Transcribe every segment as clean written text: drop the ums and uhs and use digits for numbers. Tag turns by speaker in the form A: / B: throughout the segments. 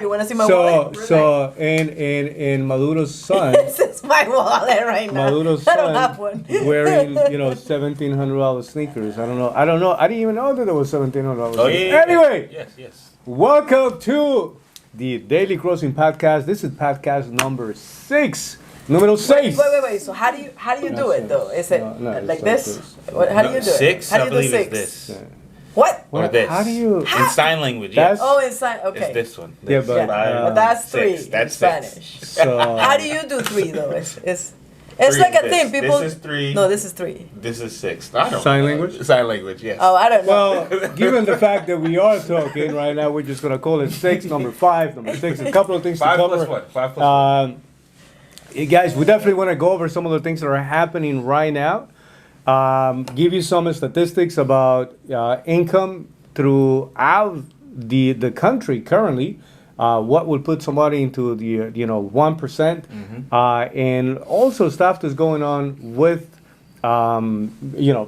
A: You want to see my wallet?
B: And Maduro's son.
A: This is my wallet right now.
B: Maduro's
A: I don't have
B: son
A: one.
B: wearing, $1,700 sneakers. I don't know. I didn't even know that there was $1,700.
C: Oh, yeah.
B: Anyway.
C: Yes.
B: Welcome to the Daily Crossing Podcast. This is podcast number 6. Número 6.
A: Wait. So how do you do it though? Is it like this? How do you do it?
C: 6,
A: How do
C: I
A: you do
C: believe, is
A: 6?
C: this.
B: Yeah.
A: What?
C: Or this.
B: How do you?
C: In sign language,
B: That's-
C: yes.
A: Oh, it's sign. Okay.
C: It's this one.
B: Yeah,
C: This.
B: but,
A: But that's 3
C: 6. That's
A: in
C: 6.
A: Spanish.
B: So,
A: How do you do 3 though? It's
C: Three
A: like
C: is
A: a thing.
C: this.
A: People.
C: This is 3.
A: No, this is 3.
C: This is 6. I don't
B: Sign
C: know.
B: language?
C: Sign language, yes.
A: Oh, I don't know.
B: well, given the fact that we are talking right now, we're just gonna call it 6, number 5, number 6. A couple of things
C: 5
B: to cover.
C: plus 1. 5 plus 1.
B: Guys, we definitely want to go over some of the things that are happening right now. Give you some statistics about income throughout the country currently. What would put somebody into the 1%, and also stuff that's going on with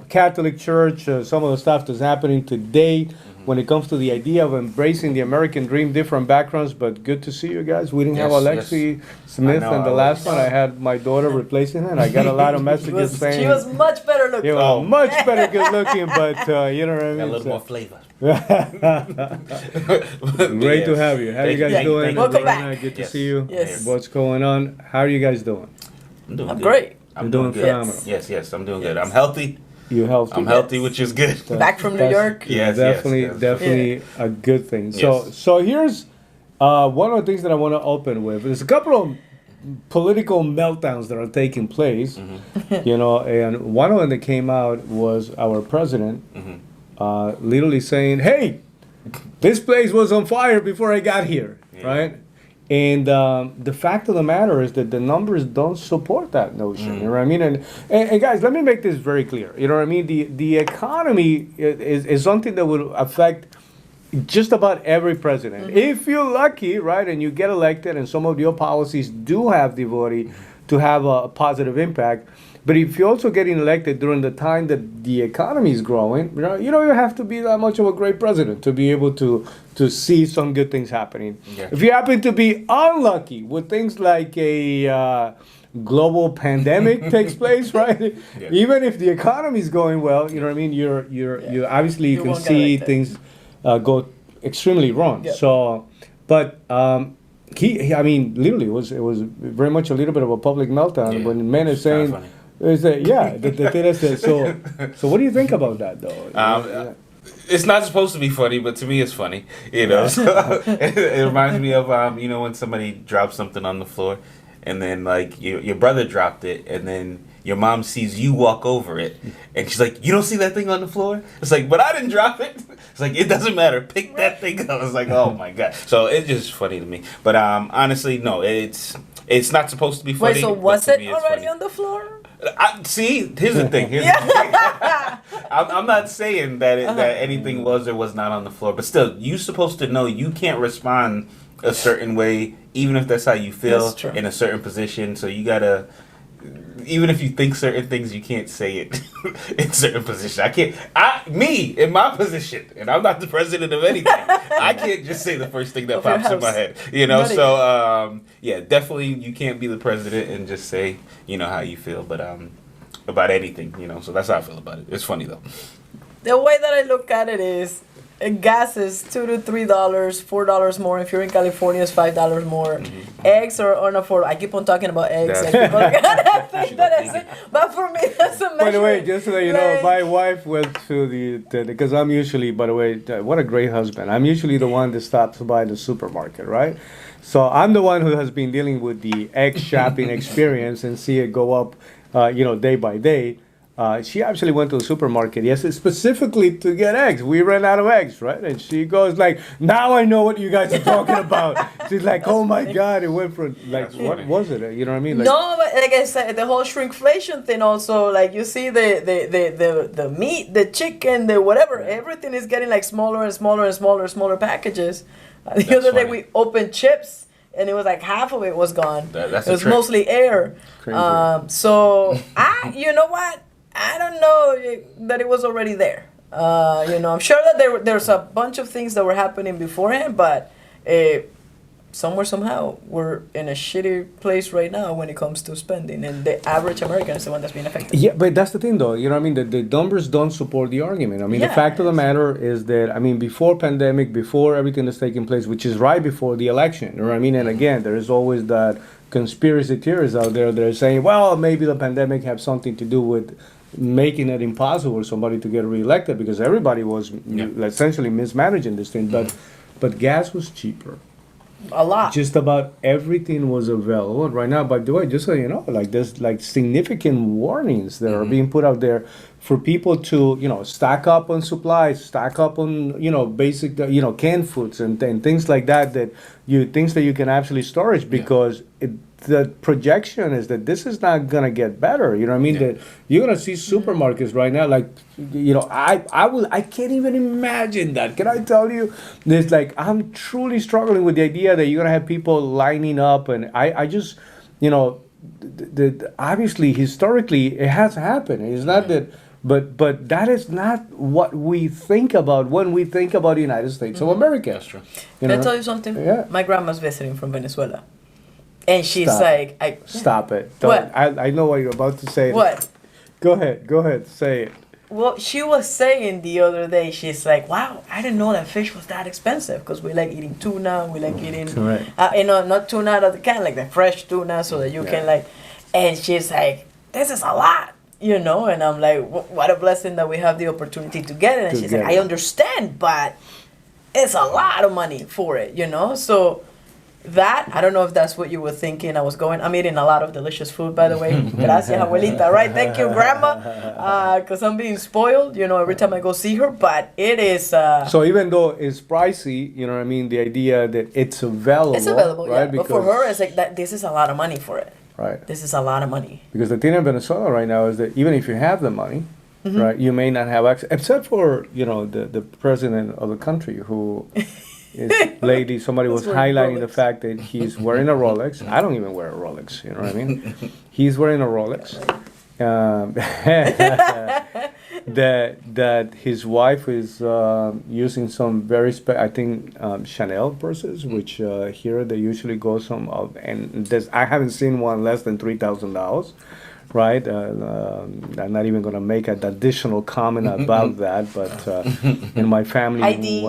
B: Catholic Church. Some of the stuff that's happening today. When it comes to the idea of embracing the American dream, different backgrounds, but good to see you guys. We didn't have
C: Yes,
B: Alexi Smith
C: I know,
B: in the
C: I
B: last
C: was-
B: one. I had my daughter replacing her, and I got a lot of messages saying
A: She was much better looking.
B: you were much better good looking, but you know what I mean.
C: Got a little
B: So-
C: more flavor.
B: Great to have you. How are you guys doing?
A: Welcome
B: Verona,
A: back.
B: Good to
C: Yes.
B: see you.
A: Yes.
B: What's going on? How are you guys doing?
C: I'm doing
A: I'm
C: good.
A: great.
C: I'm
B: doing
C: good.
B: phenomenal.
C: Yes, I'm doing good. I'm healthy.
B: You healthy?
C: I'm healthy, which is good.
A: Back from New
B: That's-
A: York.
C: Yes,
B: definitely a good thing. So,
C: Yes.
B: so here's one of the things that I want to open with. There's a couple of political meltdowns that are taking place, and one of them that came out was our president literally saying, "Hey, this place was on fire before I got here," right? And the fact of the matter is that the numbers don't support that notion. You know what I mean? And guys, let me make this very clear. You know what I mean? The economy is something that will affect just about every president. If you're lucky, right, and you get elected, and some of your policies do have the ability to have a positive impact. But if you're also getting elected during the time that the economy is growing, you don't have to be that much of a great president to be able to see some good things happening.
C: Yeah.
B: If you happen to be unlucky with things like a global pandemic takes place, right?
C: Yeah.
B: Even if the economy is going well, you know what I mean. You obviously you can
A: won't get
B: see
A: elected.
B: things go extremely wrong.
A: Yeah.
B: So, but. I mean, literally, it was very much a little bit of a public meltdown
C: Yeah.
B: when men are
C: It's kinda
B: saying,
C: funny.
B: the thing is, so what do you think about that, though?
C: It's not supposed to be funny, but to me, it's funny. So it reminds me of when somebody drops something on the floor, and then like your brother dropped it, and then your mom sees you walk over it, and she's like, "You don't see that thing on the floor?" It's like, "But I didn't drop it." It's like, it doesn't matter. Pick that thing up. It's like, oh my god. So it's just funny to me. But honestly, no, it's not supposed to be funny.
A: Wait, so
C: but
A: was
C: to
A: it
C: me, it's
A: already
C: funny.
A: on the floor?
C: See, here's the thing. I'm not saying that that anything was or was not on the floor, but still, you're supposed to know you can't respond a certain way, even if that's how you feel
A: That's true.
C: in a certain position. So you gotta, even if you think certain things, you can't say it in certain positions. Me in my position, and I'm not the president of anything. I can't just say the first thing that
A: Of your
C: pops in my
A: house.
C: head.
A: Not
C: So yeah, definitely you can't be the president and just say how you feel, but about anything, So that's how I feel about it. It's funny though.
A: The way that I look at it is, gas is $2 to $3, $4 more. If you're in California, it's $5 more. Eggs are unaffordable. I keep on talking about eggs.
B: That's-
A: Like people are gonna think that I say, but for me, that's a measure.
B: By the way, just so that you know,
A: Like-
B: my wife went to because I'm usually, by the way, what a great husband. I'm usually the one that stops by the supermarket, right? So I'm the one who has been dealing with the egg shopping experience and see it go up, day by day. She actually went to the supermarket yesterday specifically to get eggs. We ran out of eggs, right? And she goes like, "Now I know what you guys are talking about." She's like, "Oh my God!" It went from like,
C: That's
B: what
C: funny.
B: was it? You know what I mean? Like,
A: No, but like I said, the whole shrinkflation thing also, like you see the meat, the chicken, the whatever, everything is getting like smaller and smaller and smaller packages. The
C: That's
A: other day
C: funny.
A: we opened chips and it was like half of it was gone.
C: That's
A: it
C: a
A: was
C: trick.
A: mostly air.
B: Crazy.
A: So you know what? I don't know that it was already there. I'm sure that there's a bunch of things that were happening beforehand, but somewhere, somehow, we're in a shitty place right now when it comes to spending, and the average American is the one that's being affected.
B: Yeah, but that's the thing, though. You know what I mean? The numbers don't support the argument. I mean, the fact of the matter is that, I mean, before pandemic, before everything that's taking place, which is right before the election, you know what I mean? And again, there is always that conspiracy theories out there that are saying, well, maybe the pandemic have something to do with making it impossible for somebody to get reelected because everybody was essentially mismanaging this thing. But gas was cheaper.
A: A lot.
B: Just about everything was available right now. By the way, just so you know, like there's like significant warnings that are being put out there for people to, stack up on supplies, stack up on, basic, canned foods and things like that things that you can actually storage because the projection is that this is not gonna get better. You know what I mean? That you're gonna see supermarkets right now, like I can't even imagine that. Can I tell you? There's like I'm truly struggling with the idea that you're gonna have people lining up, and I just obviously historically it has happened. It's not that. But that is not what we think about when we think about the United States of America.
C: That's true.
A: Can I tell you something?
B: Yeah.
A: My grandma's visiting from Venezuela. And she's
B: Stop it. What? I know what you're about to say.
A: What?
B: Go ahead, say it.
A: Well, she was saying the other day, she's like, wow, I didn't know that fish was that expensive because we like eating tuna, we like eating, not tuna out of the can, like the fresh tuna so that you can and she's like, this is a lot, and I'm like, what a blessing that we have the opportunity to get it. And she's like, I understand, but it's a lot of money for it, so... That, I don't know if that's what you were thinking. I'm eating a lot of delicious food, by the way. Gracias, abuelita, right? Thank you, grandma. Because I'm being spoiled, every time I go see her. But it is...
B: So even though it's pricey, you know what I mean? The idea that it's available.
A: It's available,
B: right?
A: yeah. But for her, it's like, this is a lot of money for it.
B: Right.
A: This is a lot of money.
B: Because the thing in Venezuela right now is that even if you have the money, right, you may not have access, except for, the president of the country who... Lately, somebody was highlighting the fact that he's wearing a Rolex. I don't even wear a Rolex, you know what I mean? He's wearing a Rolex. That his wife is using some very Chanel purses, which here they usually go and I haven't seen one less than $3,000. Right, I'm not even going to make an additional comment about that, but in my family,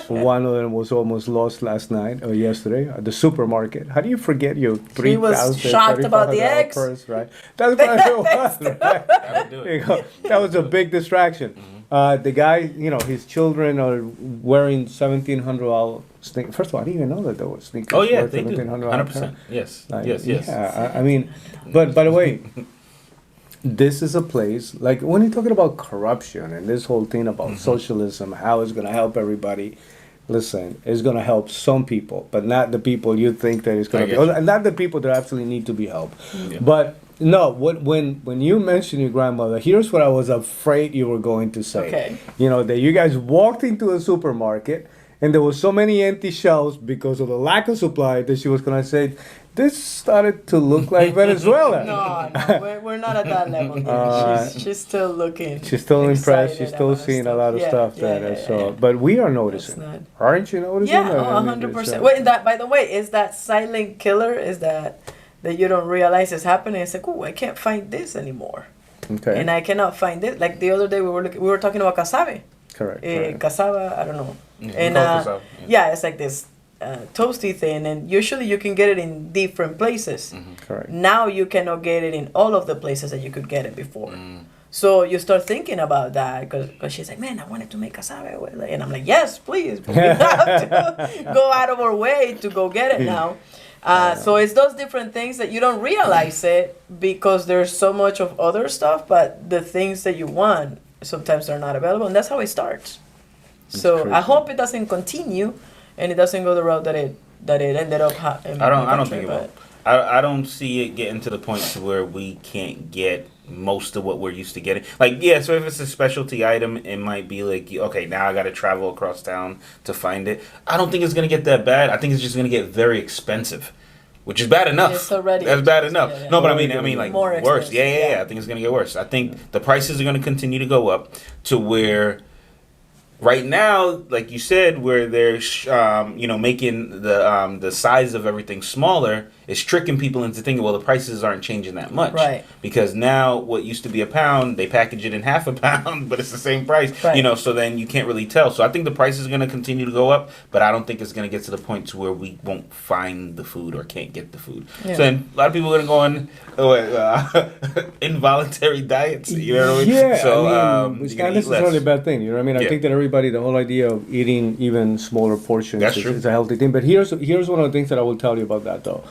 B: one of them was almost lost last night or yesterday at the supermarket. How do you forget your $3,000?
A: He was shocked about the eggs.
B: Purse, right? That's what it was. Right? That was a big distraction. The guy, his children are wearing $1,700 sneakers. First of all, I didn't even know that there was sneakers.
C: Oh yeah, they do. 100%. Yes. Yes.
B: Yeah, I mean, but by the way, this is a place like when you're talking about corruption and this whole thing about socialism, how it's going to help everybody. Listen, it's going to help some people, but not the people you think that it's going to be, and not the people that actually need to be helped. Yeah. But no, when you mentioned your grandmother, here's what I was afraid you were going to say.
A: Okay.
B: That you guys walked into a supermarket and there was so many empty shelves because of the lack of supply that she was going to say, this started to look like Venezuela.
A: No, we're not at that level yet. She's still looking.
B: She's still impressed. She's still seeing a lot of stuff but we are noticing. Aren't you noticing?
A: Yeah, 100%. Wait, by the way, is that silent killer? Is that you don't realize is happening? It's like, oh, I can't find this anymore.
B: Okay.
A: And I cannot find it. Like the other day, we were talking about cassave.
B: Correct.
A: Cassava, I don't know. It's like this toasty thing, and usually you can get it in different places.
B: Correct.
A: Now you cannot get it in all of the places that you could get it before. So you start thinking about that because she's like, man, I wanted to make cassave. And I'm like, yes, please. But we have to go out of our way to go get it now. So it's those different things that you don't realize it because there's so much of other stuff, but the things that you want sometimes are not available, and that's how it starts. So I hope it doesn't continue and it doesn't go the route that it ended up happening.
C: I don't think it will. I don't see it getting to the point to where we can't get most of what we're used to getting. So if it's a specialty item, it might be like, okay, now I got to travel across town to find it. I don't think it's going to get that bad. I think it's just going to get very expensive, which is bad enough.
A: It's already
C: That's bad enough.
A: Yeah.
C: No, but I mean like
A: more
C: worse.
A: expensive.
C: Yeah. I think it's going to get worse. I think the prices are going to continue to go up to where right now, like you said, where they're making the size of everything smaller, is tricking people into thinking, well, the prices aren't changing that much,
A: right?
C: Because now what used to be a pound, they package it in half a pound, but it's the same price,
A: right.
C: So then you can't really tell. So I think the price is going to continue to go up, but I don't think it's going to get to the point to where we won't find the food or can't get the food. Yeah. So then a lot of people are going to go on involuntary diets. You know what I mean?
B: Yeah,
C: so
B: it's not necessarily a bad thing. You know what I mean? I think that everybody, the whole idea of eating even smaller portions is a healthy thing. But here's one of the things that I will tell you about that, though.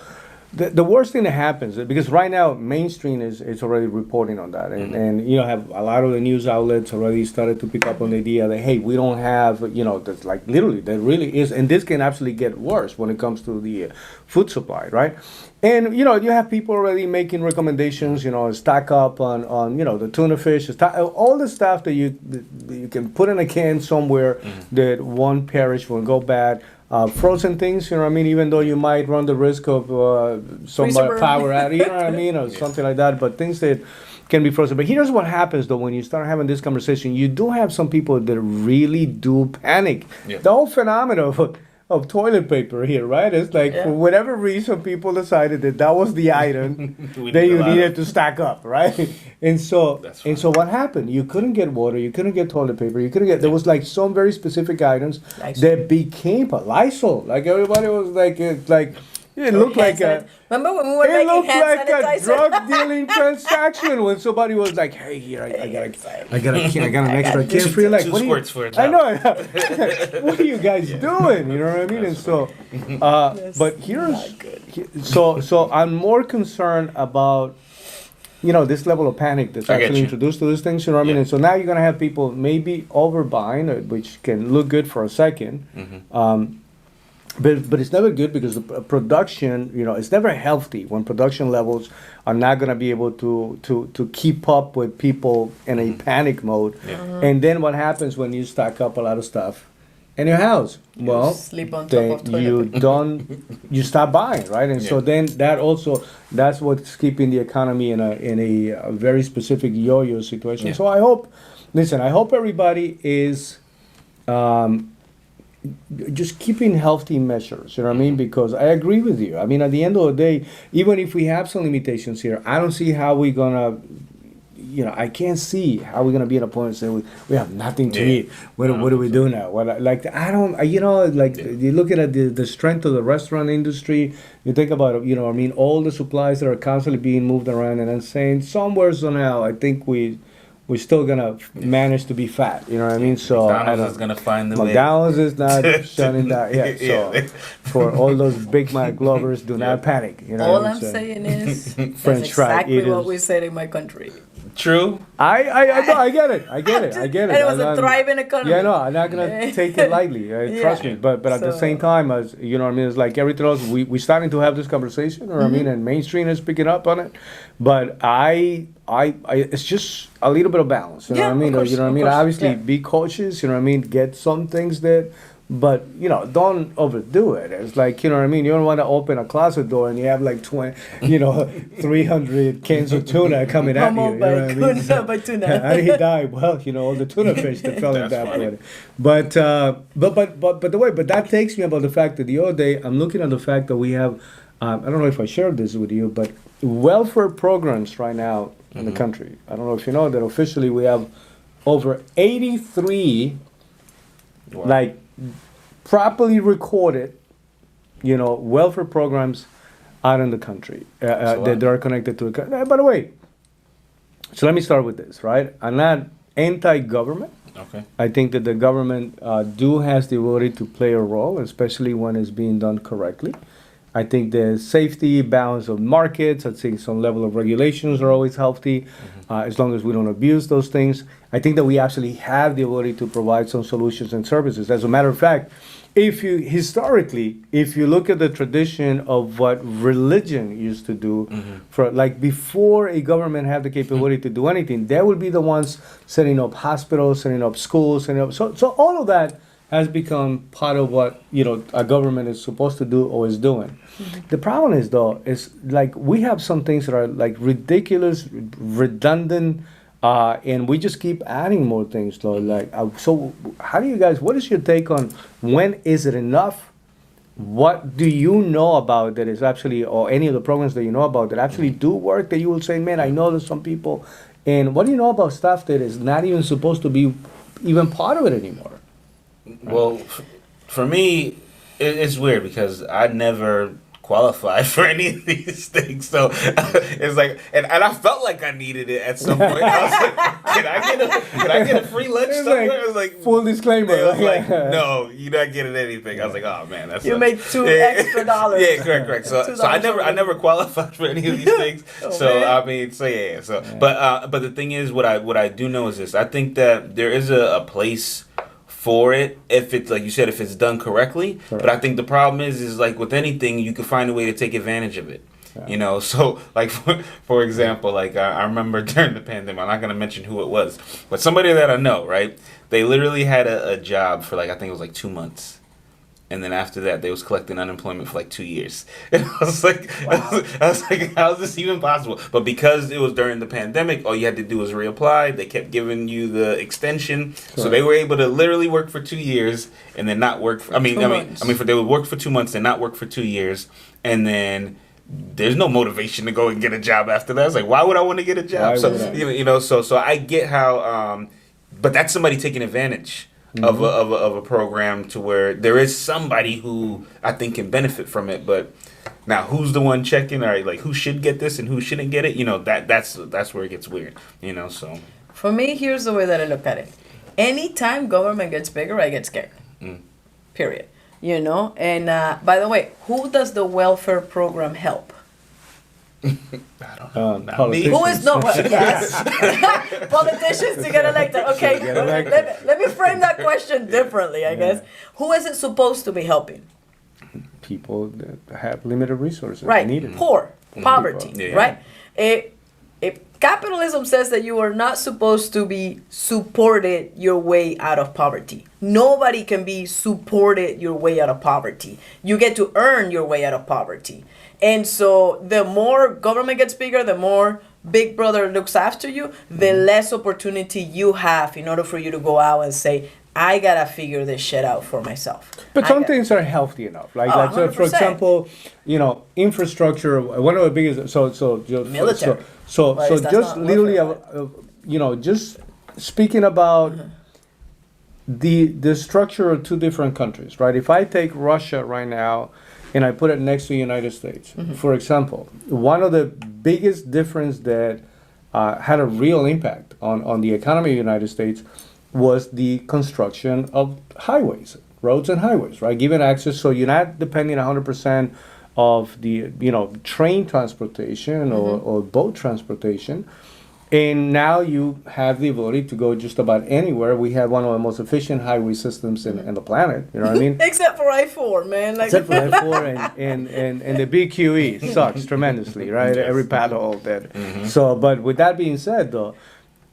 B: The worst thing that happens, because right now mainstream is already reporting on that, and have a lot of the news outlets already started to pick up on the idea that, hey, we don't have, that's like literally, there really is, and this can actually get worse when it comes to the food supply, right? And you have people already making recommendations, stock up on the tuna fish, all the stuff that you can put in a can somewhere that won't perish, won't go bad. Frozen things, even though you might run the risk of some power out, or something like that, but things that can be frozen. But here's what happens, though, when you start having this conversation, you do have some people that really do panic. Yeah. The whole phenomenon of toilet paper here, right? It's like, for whatever reason, people decided that was the item that you needed to stack up, right? And so what happened? You couldn't get water, you couldn't get toilet paper, there was like some very specific items that became Lysol. Like everybody was like, it looked like
A: remember when we were making hand sanitizer?
B: A drug dealing transaction when somebody was like, "Hey, here I got an extra can for you." Like,
C: two squirts for it.
B: I know. What are you guys doing? You know what I mean? And so, but so I'm more concerned about this level of panic that's actually introduced to these things. You know what I mean? And so now you're gonna have people maybe overbuying, which can look good for a second. But it's never good because the production, it's never healthy when production levels are not going to be able to keep up with people in a panic mode. Yeah. And then what happens when you stock up a lot of stuff in your house? Well,
A: sleep on top of
B: you stop buying, right? And so then that's what's keeping the economy in a very specific yo-yo situation. Yeah. So I hope everybody is just keeping healthy measures, you know what I mean? Because I agree with you. I mean, at the end of the day, even if we have some limitations here, I don't see how we're gonna, I can't see how we're gonna be at a point and say we have nothing to eat. What do we do now? You look at the strength of the restaurant industry. You think about it, all the supplies that are constantly being moved around, and I'm saying somewhere somehow, I think we're still gonna manage to be fat. You know what I mean? So
C: McDonald's is gonna find the way.
B: McDonald's is not shutting down. Yeah. So for all those Big Mac lovers, do not panic.
A: All I'm saying is
B: French
A: that's exactly what we said in my country.
C: True.
B: I get it.
A: And it was a thriving economy.
B: Yeah, no, I'm not gonna take it lightly. Trust me. But at the same time, as you know what I mean, it's like everything else. We're starting to have this conversation. You know what I mean? And mainstream is picking up on it. But it's just a little bit of balance. You know what I mean? You know what I mean? Obviously, be cautious. You know what I mean? Get some things that. But, don't overdo it. It's like, you know what I mean? You don't want to open a closet door and you have like 300 cans of tuna coming at you.
A: By tuna.
B: How did he die? Well, all the tuna fish that fell in that water. But that takes me about the fact that the other day, I'm looking at the fact that we have, I don't know if I shared this with you, but welfare programs right now in the country. I don't know if you know that officially we have over 83 properly recorded, welfare programs out in the country that are connected to the. By the way, so let me start with this, right? I'm not anti-government.
C: Okay.
B: I think that the government has the ability to play a role, especially when it's being done correctly. I think the safety, balance of markets, I think some level of regulations are always healthy, as long as we don't abuse those things. I think that we actually have the ability to provide some solutions and services. As a matter of fact, if you look at the tradition of what religion used to do, for like before a government had the capability to do anything, they would be the ones setting up hospitals, setting up schools, so all of that has become part of what a government is supposed to do or is doing. The problem is, though, is like we have some things that are like ridiculous, redundant And we just keep adding more things, though. So how do you guys? What is your take on when is it enough? What do you know about that is actually, or any of the programs that you know about that actually do work? That you will say, man, I know there's some people. And what do you know about stuff that is not even supposed to be even part of it anymore?
C: Well, for me, it's weird because I never qualified for any of these things. So it's like, and I felt like I needed it at some point. I was like, can I get a free lunch somewhere?
B: Like,
C: I was like,
B: full disclaimer.
C: It was like, no, you're not getting anything. I was like, oh man, that's
A: you made $2 extra.
C: Yeah, correct. So I never qualified for any of these things. But the thing is, what I do know is this: I think that there is a place for it if it's like you said, if it's done correctly. But I think the problem is like with anything, you can find a way to take advantage of it. Yeah. So like for example, like I remember during the pandemic, I'm not gonna mention who it was, but somebody that I know, right? They literally had a job for like, I think it was like 2 months. And then after that, they was collecting unemployment for like 2 years. And I was like, wow. I was like, how is this even possible? But because it was during the pandemic, all you had to do was reapply. They kept giving you the extension, so they were able to literally work for 2 years and then not work. They would work for 2 months and not work for 2 years, and then there's no motivation to go and get a job after that. It's like, why would I want to get a job? So I get how, but that's somebody taking advantage. Mm-hmm. of a program to where there is somebody who I think can benefit from it, but now who's the one checking, or like who should get this and who shouldn't get it? That's where it gets weird. So
A: for me, here's the way that I look at it. Anytime government gets bigger, I get scared. Period. And by the way, who does the welfare program help?
C: I don't know. Not me.
A: Who is yes. Politicians to get elected. Okay, let me frame that question differently, I guess. Who is it supposed to be helping?
B: People that have limited resources.
A: Right. Poor. Poverty.
C: Yeah.
A: Right? If capitalism says that you are not supposed to be supported your way out of poverty. Nobody can be supported your way out of poverty. You get to earn your way out of poverty. And so the more government gets bigger, the more Big Brother looks after you, the less opportunity you have in order for you to go out and say, I gotta figure this shit out for myself.
B: But some things are healthy enough. Like for example, infrastructure. One of the biggest.
A: Military.
B: So just literally, just speaking about the structure of two different countries, right? If I take Russia right now, and I put it next to the United States. For example, one of the biggest difference that had a real impact on the economy of the United States was the construction of highways, roads and highways, right? Giving access, so you're not depending 100% of the, train transportation or boat transportation. And now you have the ability to go just about anywhere. We have one of the most efficient highway systems in the planet. You know what I mean?
A: Except for I-4, man.
B: Except for I-4 and the BQE sucks tremendously, right? Yes. Every paddle that. So, but with that being said, though,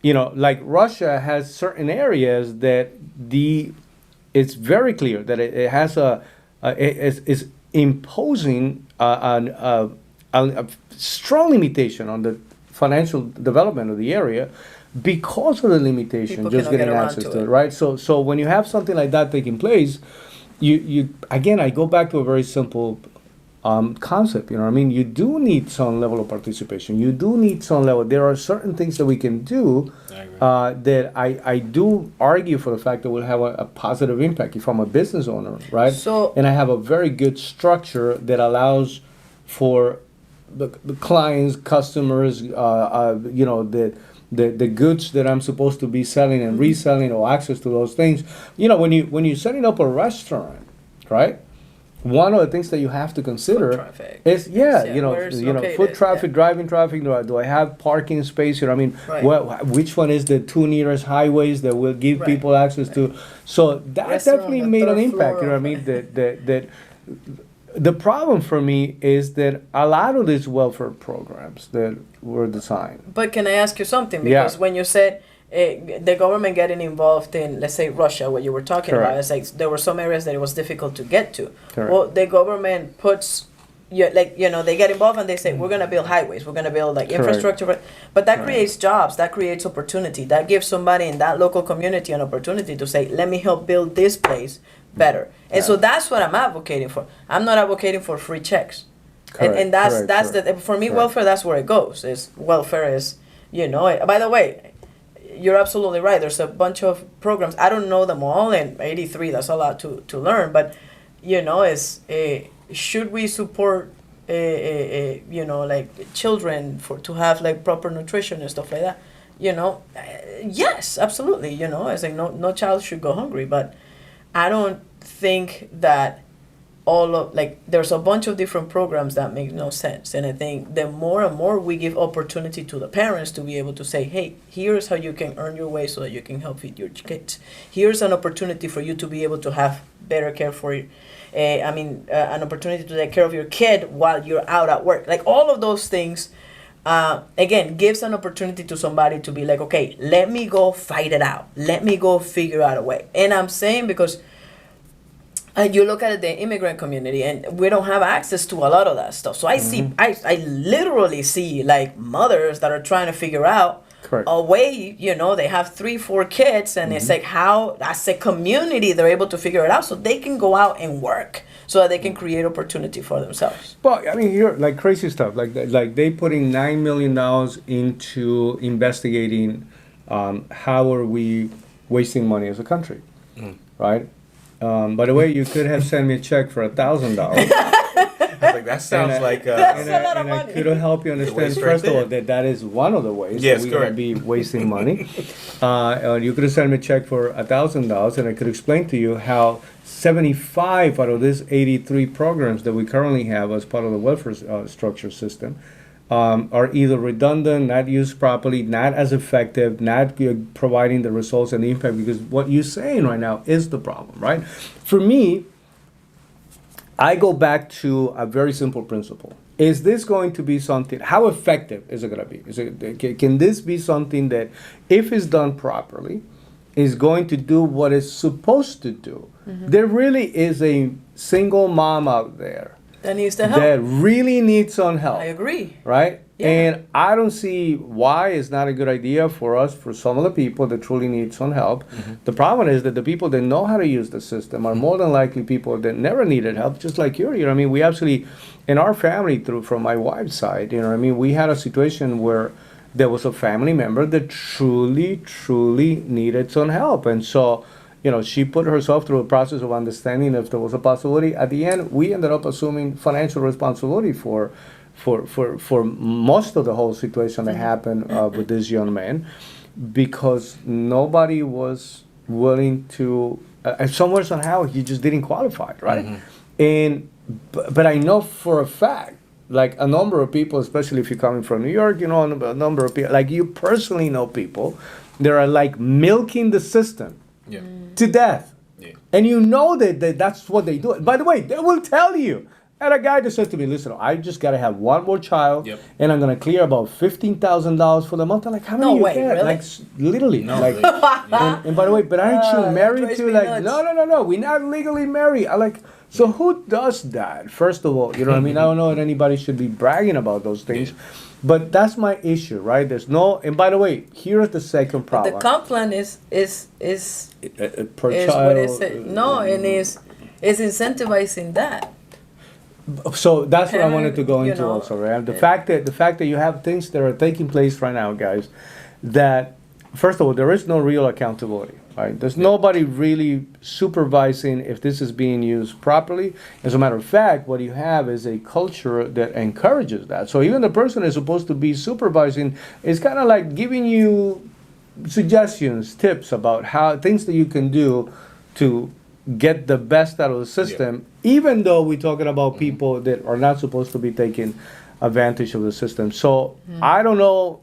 B: like Russia has certain areas that it's very clear that it has it's imposing a strong limitation on the financial development of the area because of the limitation
A: People
B: just getting access to it, right? So when you have something like that taking place, you again, I go back to a very simple concept. You know what I mean? You do need some level of participation. You do need some level. There are certain things that we can do that I do argue for the fact that will have a positive impact if I'm a business owner, right? And I have a very good structure that allows for the clients, customers, the goods that I'm supposed to be selling and reselling, or access to those things. When you're setting up a restaurant, right? One of the things that you have to consider is foot traffic, driving traffic. Do I have parking space? You know what I mean? Which one is the two nearest highways that will give people access to? So that definitely made an impact. You know what I mean? That the problem for me is that a lot of these welfare programs that were designed.
A: But can I ask you something? Because when you said the government getting involved in, let's say, Russia, what you were talking about, it's like there were some areas that it was difficult to get to. Well, the government puts they get involved and they say, we're going to build highways, we're going to build like infrastructure, but that creates jobs, that creates opportunity, that gives somebody in that local community an opportunity to say, let me help build this place better. And so that's what I'm advocating for. I'm not advocating for free checks. And that's for me, welfare, that's where it goes. Welfare is, by the way, you're absolutely right. There's a bunch of programs. I don't know them all, and 83, that's a lot to learn, but should we support like children to have like proper nutrition and stuff like that? Yes, absolutely. It's like no child should go hungry, but I don't think that there's a bunch of different programs that make no sense. And I think the more and more we give opportunity to the parents to be able to say, hey, here's how you can earn your way so that you can help feed your kids. Here's an opportunity for you to be able to have better care for an opportunity to take care of your kid while you're out at work. Like all of those things, again, gives an opportunity to somebody to be like, okay, let me go fight it out. Let me go figure out a way. And I'm saying because you look at the immigrant community and we don't have access to a lot of that stuff. So I literally see like mothers that are trying to figure out a way, they have 3-4 kids and it's like how as a community they're able to figure it out so they can go out and work so that they can create opportunity for themselves.
B: Well, I mean, you're like crazy stuff. Like they putting $9 million into investigating how are we wasting money as a country, right? By the way, you could have sent me a check for $1,000.
C: I was like, that sounds like
A: that's a lot of money.
B: I could help you understand, first of all, that is one of the ways that we're going to be wasting money. You could have sent me a check for $1,000, and I could explain to you how 75 out of these 83 programs that we currently have as part of the welfare structure system are either redundant, not used properly, not as effective, not providing the results and the impact, because what you're saying right now is the problem, right? For me, I go back to a very simple principle. Is this going to be something, how effective is it going to be? Can this be something that, if it's done properly, is going to do what it's supposed to do? There really is a single mom out there
A: that needs the help.
B: That really needs some help.
A: I agree.
B: Right?
A: Yeah.
B: And I don't see why it's not a good idea for some of the people that truly need some help. The problem is that the people that know how to use the system are more than likely people that never needed help, just like you. I mean, we actually, in our family, from my wife's side, we had a situation where there was a family member that truly, truly needed some help. And so, she put herself through a process of understanding if there was a possibility. At the end, we ended up assuming financial responsibility for most of the whole situation that happened with this young man, because nobody was willing to. Somewhere somehow he just didn't qualify, right? But I know for a fact, like a number of people, especially if you're coming from New York, a number of people, like you personally know people, that are like milking the system.
C: Yeah.
B: To death.
C: Yeah.
B: And that's what they do. By the way, they will tell you. I had a guy that said to me, listen, I just got to have one more child, and I'm going to clear about $15,000 for the month. I'm like, how many you get?
A: Really?
B: Like, literally.
C: No,
B: like,
C: really.
B: and by the way, but aren't you married to? Like,
A: nuts.
B: no, we're not legally married. I'm like, so who does that? First of all, I don't know that anybody should be bragging about those things. But that's my issue, right? There's no, and by the way, here's the second problem.
A: The comp plan is
B: per
A: is
B: child.
A: what is it? No, and is incentivizing that.
B: So that's what I wanted to go
A: You
B: into
A: know,
B: also, right? The fact that you have things that are taking place right now, guys, that first of all, there is no real accountability, right? There's nobody really supervising if this is being used properly. As a matter of fact, what you have is a culture that encourages that. So even the person is supposed to be supervising is kind of like giving you suggestions, tips about how things that you can do to get the best out of the system, even though we're talking about people that are not supposed to be taking advantage of the system. So I don't know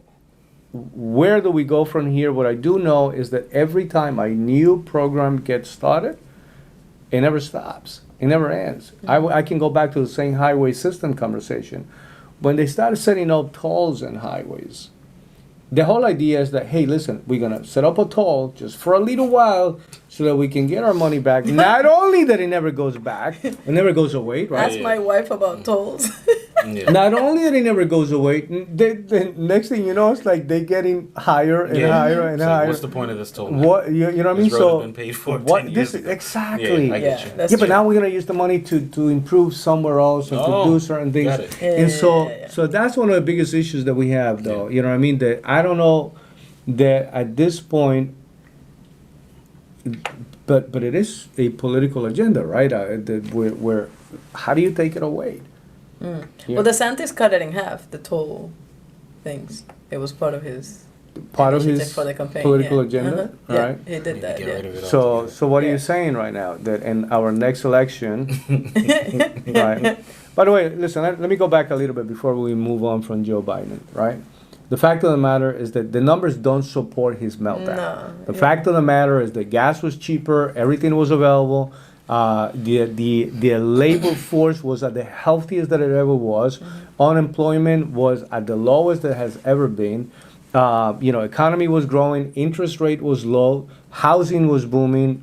B: where do we go from here. What I do know is that every time a new program gets started, it never stops. It never ends. I can go back to the same highway system conversation. When they started setting up tolls in highways, the whole idea is that, hey, listen, we're going to set up a toll just for a little while so that we can get our money back. Not only that it never goes back, it never goes away, right?
A: Ask my wife about tolls.
C: Yeah.
B: Not only that it never goes away, the next thing you know, it's like they're getting higher and higher and
C: So
B: higher.
C: what's the point of this toll?
B: What you know what I mean?
C: This road
B: So
C: has been paid for
B: what
C: 10 years
B: this
C: ago.
B: exactly?
C: Yeah, I get you.
A: That's
B: Yeah, but
A: true.
B: now we're gonna use the money to improve somewhere else and to do certain things.
C: got it.
B: And so
A: Yeah.
B: so that's one of the biggest issues that we have, though. You know what I mean? That I don't know that at this point, but it is a political agenda, right? That where how do you take it away? Yeah.
A: Well, DeSantis cut it in half, the toll things. It was part of his initiative for the campaign.
B: political agenda,
A: Yeah,
B: right?
A: he did that.
C: Get rid
A: Yeah.
C: of it
B: So
C: altogether.
B: what are
A: Yeah.
B: you saying right now? That in our next election, right? By the way, listen, let me go back a little bit before we move on from Joe Biden, right? The fact of the matter is that the numbers don't support his meltdown.
A: No,
B: The
A: yeah.
B: fact of the matter is that gas was cheaper, everything was available. The labor force was at the healthiest that it ever was. Unemployment was at the lowest it has ever been. Economy was growing, interest rate was low, housing was booming,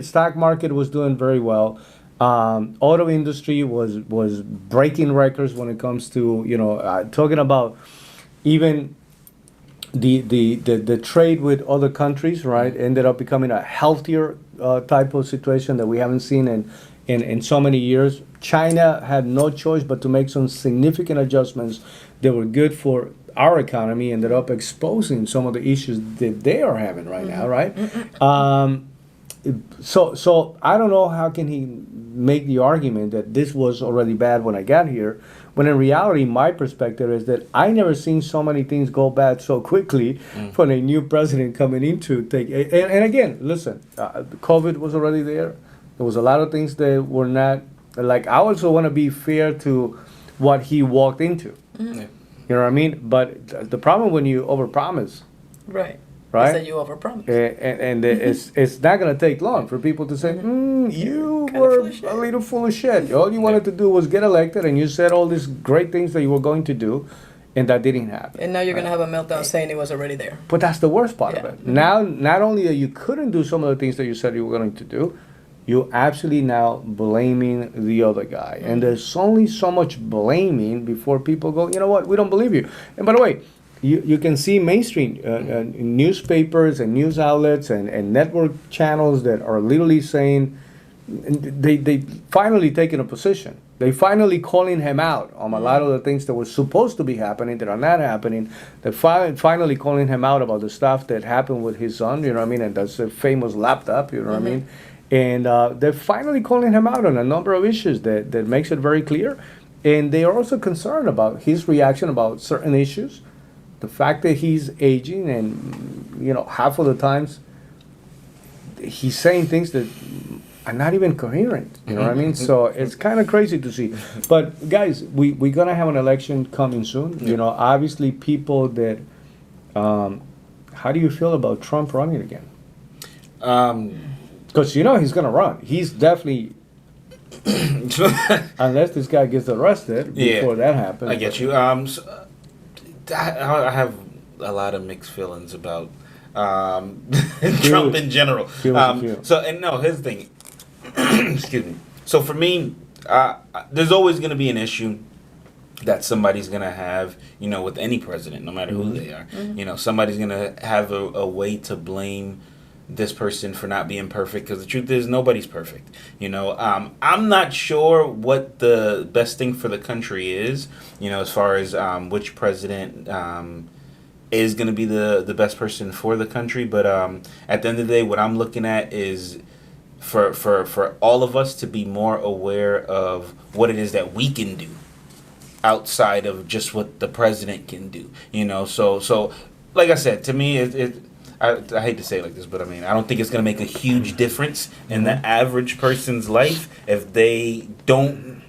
B: stock market was doing very well. Auto industry was breaking records when it comes to talking about even the trade with other countries, right, ended up becoming a healthier type of situation that we haven't seen in so many years. China had no choice but to make some significant adjustments that were good for our economy, ended up exposing some of the issues that they are having right now, right? So I don't know how can he make the argument that this was already bad when I got here, when in reality my perspective is that I never seen so many things go bad so quickly from a new president coming into take. And again, listen, COVID was already there. There was a lot of things that were not like. I also want to be fair to what he walked into.
C: Yeah.
B: You know what I mean? But the problem when you overpromise.
A: Right.
B: Right?
A: Is that you overpromised.
B: And it's not going to take long for people to say, you
A: Kinda
B: were
A: full of shit."
B: a little full of shit. All you wanted to do was get elected, and you said all these great things that you were going to do, and that didn't happen.
A: And now you're going to have a meltdown saying it was already there.
B: But that's the worst part of
A: Yeah.
B: it. Now, not only that you couldn't do some of the things that you said you were going to do, you're actually now blaming the other guy. And there's only so much blaming before people go, you know what, we don't believe you. And by the way, you can see mainstream newspapers and news outlets and network channels that are literally saying they finally taking a position. They finally calling him out on a lot of the things that were supposed to be happening that are not happening. They're finally calling him out about the stuff that happened with his son, you know what I mean? And that's a famous laptop, you know what I mean? And they're finally calling him out on a number of issues that makes it very clear. And they are also concerned about his reaction about certain issues. The fact that he's aging and, half of the times he's saying things that are not even coherent. You know what I mean? So it's kind of crazy to see. But guys, we're going to have an election coming soon. You know, obviously people that, how do you feel about Trump running again? Because he's going to run. He's definitely, unless this guy gets arrested before that happens.
C: I get you. I have a lot of mixed feelings about Trump in general. Here's the thing. Excuse me. So for me, there's always going to be an issue that somebody's going to have, with any president, no matter who they are. Somebody's going to have a way to blame this person for not being perfect, because the truth is nobody's perfect. I'm not sure what the best thing for the country is, as far as which president is going to be the best person for the country. But at the end of the day, what I'm looking at is for all of us to be more aware of what it is that we can do outside of just what the president can do. So like I said, to me, I hate to say it like this, but I don't think it's going to make a huge difference in the average person's life if they don't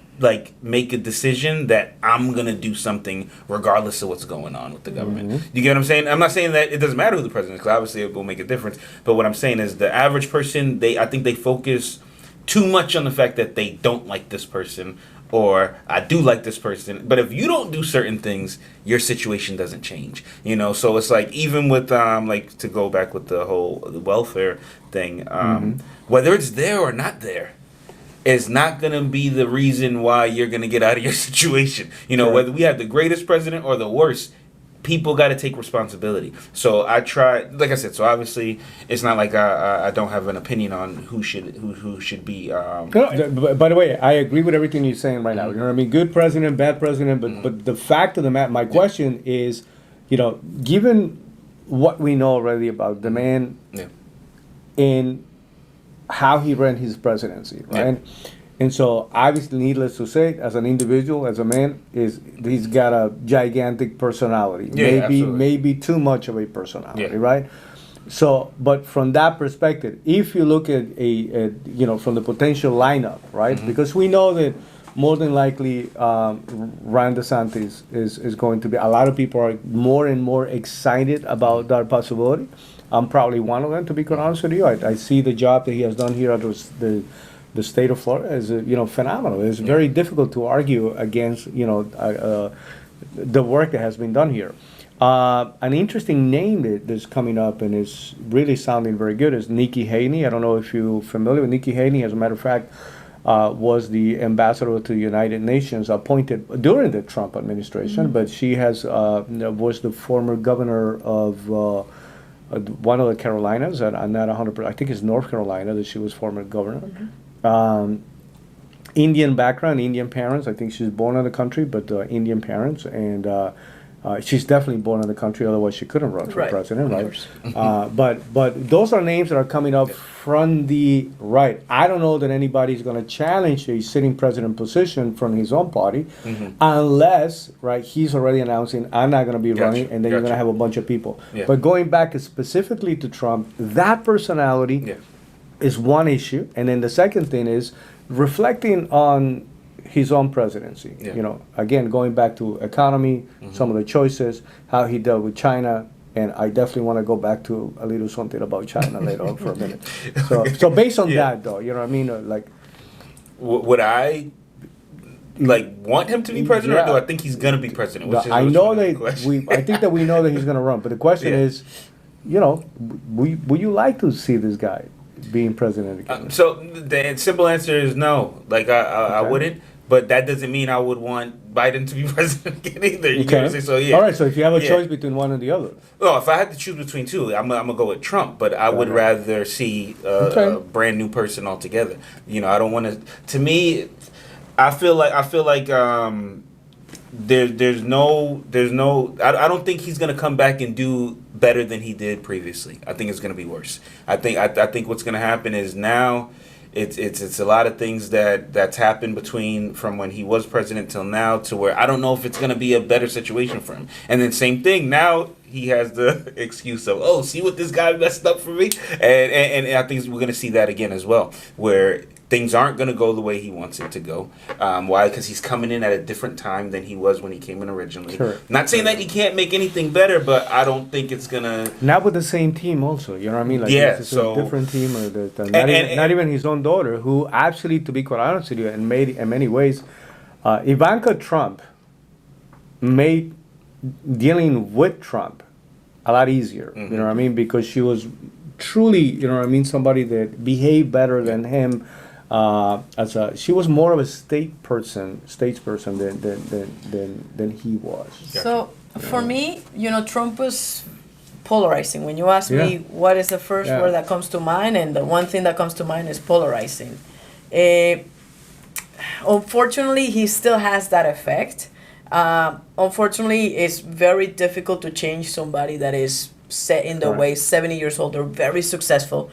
C: make a decision that I'm going to do something regardless of what's going on with the government. You get what I'm saying? I'm not saying that it doesn't matter who the president is, because obviously it will make a difference. But what I'm saying is the average person, I think they focus too much on the fact that they don't like this person or I do like this person. But if you don't do certain things, your situation doesn't change. You know, so it's like even with like to go back with the whole welfare thing, whether it's there or not there, is not going to be the reason why you're going to get out of your situation. You know, whether we have the greatest president or the worst, people got to take responsibility. So I try, like I said, so obviously it's not like I don't have an opinion on who should be.
B: By the way, I agree with everything you're saying right now. You know what I mean? Good president, bad president, but the fact of the matter, my question is, you know, given what we know already about the man in how he ran his presidency, right? Yeah. And so, obviously, needless to say, as an individual, as a man, he's got a gigantic personality.
C: Yeah,
B: maybe too much of a personality, right? So, but from that perspective, if you look at from the potential lineup, right? Because we know that more than likely, Ron DeSantis is going to be. A lot of people are more and more excited about that possibility. I'm probably one of them, to be quite honest with you. I see the job that he has done here at the state of Florida as phenomenal. It's very difficult to argue against the work that has been done here. An interesting name that's coming up and is really sounding very good is Nikki Haley. I don't know if you're familiar with Nikki Haley. As a matter of fact, was the ambassador to the United Nations appointed during the Trump administration, but she was the former governor of one of the Carolinas. I'm not 100%. I think it's North Carolina that she was former governor. Indian background, Indian parents. I think she's born in the country, but Indian parents, and she's definitely born in the country. Otherwise, she couldn't run for president, right? But those are names that are coming up from the right. I don't know that anybody's going to challenge a sitting president position from his own party, unless he's already announcing I'm not going to be running, and then you're going to have a bunch of people. But going back specifically to Trump, that personality is one issue, and then the second thing is reflecting on his own presidency. You know, again, going back to economy, some of the choices, how he dealt with China, and I definitely want to go back to a little something about China later on for a minute. So based on that, though, you know what I mean? Like,
C: would I want him to be president, or do I think he's gonna be president?
B: I know that I think that we know that he's gonna run, but the question is, you know, would you like to see this guy being president again?
C: So the simple answer is no. Like I wouldn't. But that doesn't mean I would want Biden to be president again either. You know what I'm saying? So
B: all right. So if you have a choice between one and the other,
C: well, if I had to choose between two, I'm gonna go with Trump. But I would rather see a brand new person altogether. You know, I don't want to. To me, I feel like there's no. I don't think he's gonna come back and do better than he did previously. I think it's gonna be worse. I think what's gonna happen is now. It's a lot of things that's happened from when he was president till now, to where I don't know if it's going to be a better situation for him. And then same thing, now he has the excuse of, see what this guy messed up for me? And I think we're going to see that again as well, where things aren't going to go the way he wants it to go. Why? Because he's coming in at a different time than he was when he came in originally. Sure. Not saying that he can't make anything better, but I don't think it's going to...
B: Not with the same team also, you know what I mean? Like, it's a different team. Not even his own daughter, who actually, to be quite honest with you, in many ways, Ivanka Trump made dealing with Trump a lot easier, you know what I mean? Because she was truly, you know what I mean, somebody that behaved better than him. She was more of a statesperson than he was.
A: So for me, you know, Trump was polarizing. When you ask me what is the first word that comes to mind, and the one thing that comes to mind is polarizing. Unfortunately, he still has that effect. Unfortunately, it's very difficult to change somebody that is set in their ways, 70 years old, they're very successful,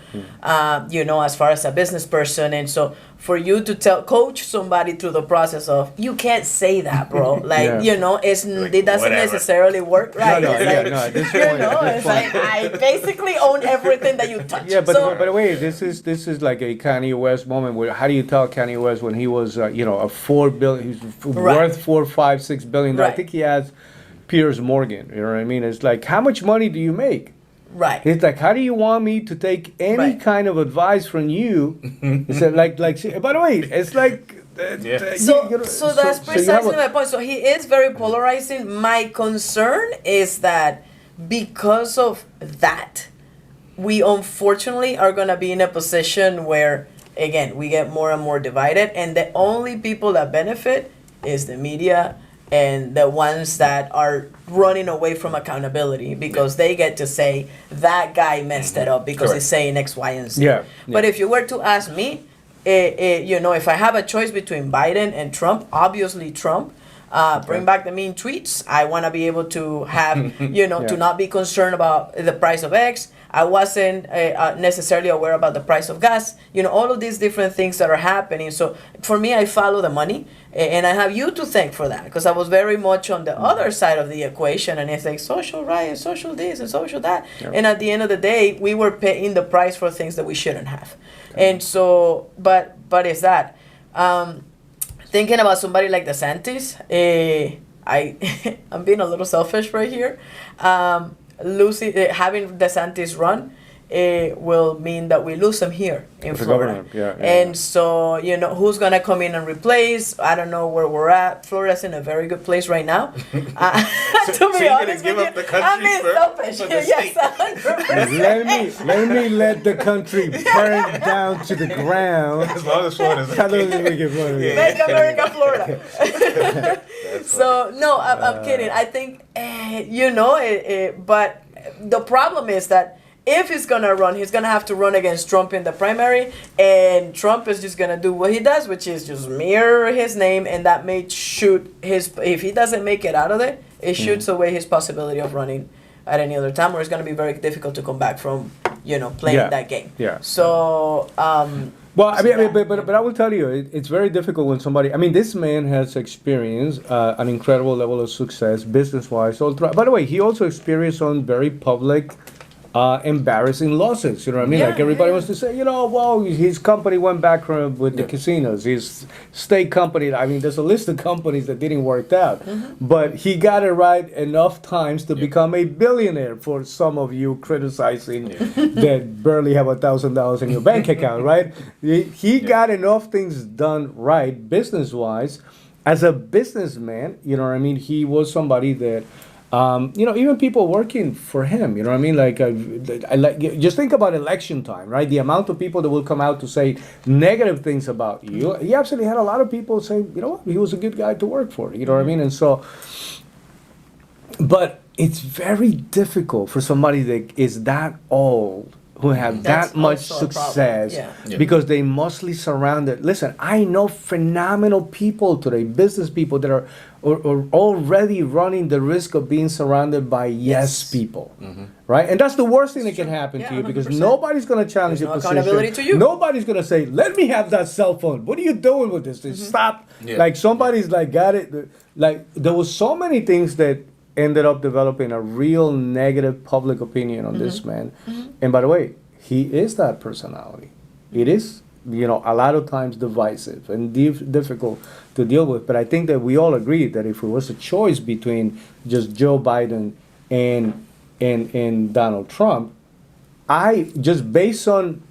A: you know, as far as a business person. And so for you to coach somebody through the process of, you can't say that, bro. Like, you know, it doesn't necessarily work right. It's like, I basically own everything that you touch.
B: Yeah, but by the way, this is like a Kanye West moment where, how do you tell Kanye West when he was, you know, he's worth $4, $5, $6 billion. I think he has Piers Morgan, you know what I mean? It's like, how much money do you make?
A: Right.
B: It's like, how do you want me to take any kind of advice from you? It's like, by the way, it's like
A: So that's precisely my point. So he is very polarizing. My concern is that because of that, we unfortunately are going to be in a position where, again, we get more and more divided, and the only people that benefit is the media and the ones that are running away from accountability because they get to say that guy messed it up because he's saying X, Y, and Z. But if you were to ask me, if I have a choice between Biden and Trump, obviously Trump. Bring back the mean tweets. I want to be able to have, to not be concerned about the price of X. I wasn't necessarily aware about the price of gas. All of these different things that are happening. So for me, I follow the money. And I have you to thank for that because I was very much on the other side of the equation. And it's like social right and social this and social that. Yep. And at the end of the day, we were paying the price for things that we shouldn't have. And so, but it's that. Thinking about somebody like DeSantis, I'm being a little selfish right here. Having DeSantis run will mean that we lose him here in Florida. And so, who's going to come in and replace? I don't know where we're at. Florida's in a very good place right now. To be honest with you, I'm being selfish. Yes, 100%.
B: Let the country burn down to the ground. As long as Florida's
A: Make America Florida. So, no, I'm kidding. I think, but the problem is that if he's going to run, he's going to have to run against Trump in the primary, and Trump is just going to do what he does, which is just mirror his name, and that may shoot if he doesn't make it out of there, it shoots away his possibility of running at any other time, or it's going to be very difficult to come back from, playing that game. So,
B: well, but I will tell you, it's very difficult when somebody. This man has experienced an incredible level of success business-wise. By the way, he also experienced some very public, embarrassing losses. You know what I mean? Like everybody wants to say, his company went bankrupt with the casinos. His state company. There's a list of companies that didn't work out, but he got it right enough times to become a billionaire. For some of you criticizing that barely have $1,000 in your bank account, right? He got enough things done right business-wise. As a businessman, he was somebody that. Even people working for him, just think about election time, right? The amount of people that will come out to say negative things about you. He absolutely had a lot of people saying, he was a good guy to work for, And so, but it's very difficult for somebody that is that old, who have that much success, because they mostly surrounded. Listen, I know phenomenal people today, business people that are already running the risk of being surrounded by yes people, right? And that's the worst thing that can happen to you, because 100%. Nobody's going to challenge your position. Accountability to you. Nobody's going to say, let me have that cell phone. What are you doing with this? Stop. Like somebody's like got it. Like there was so many things that ended up developing a real negative public opinion on this man. And by the way, he is that personality. It is, a lot of times divisive and difficult to deal with. But I think that we all agree that if it was a choice between just Joe Biden and Donald Trump, just based on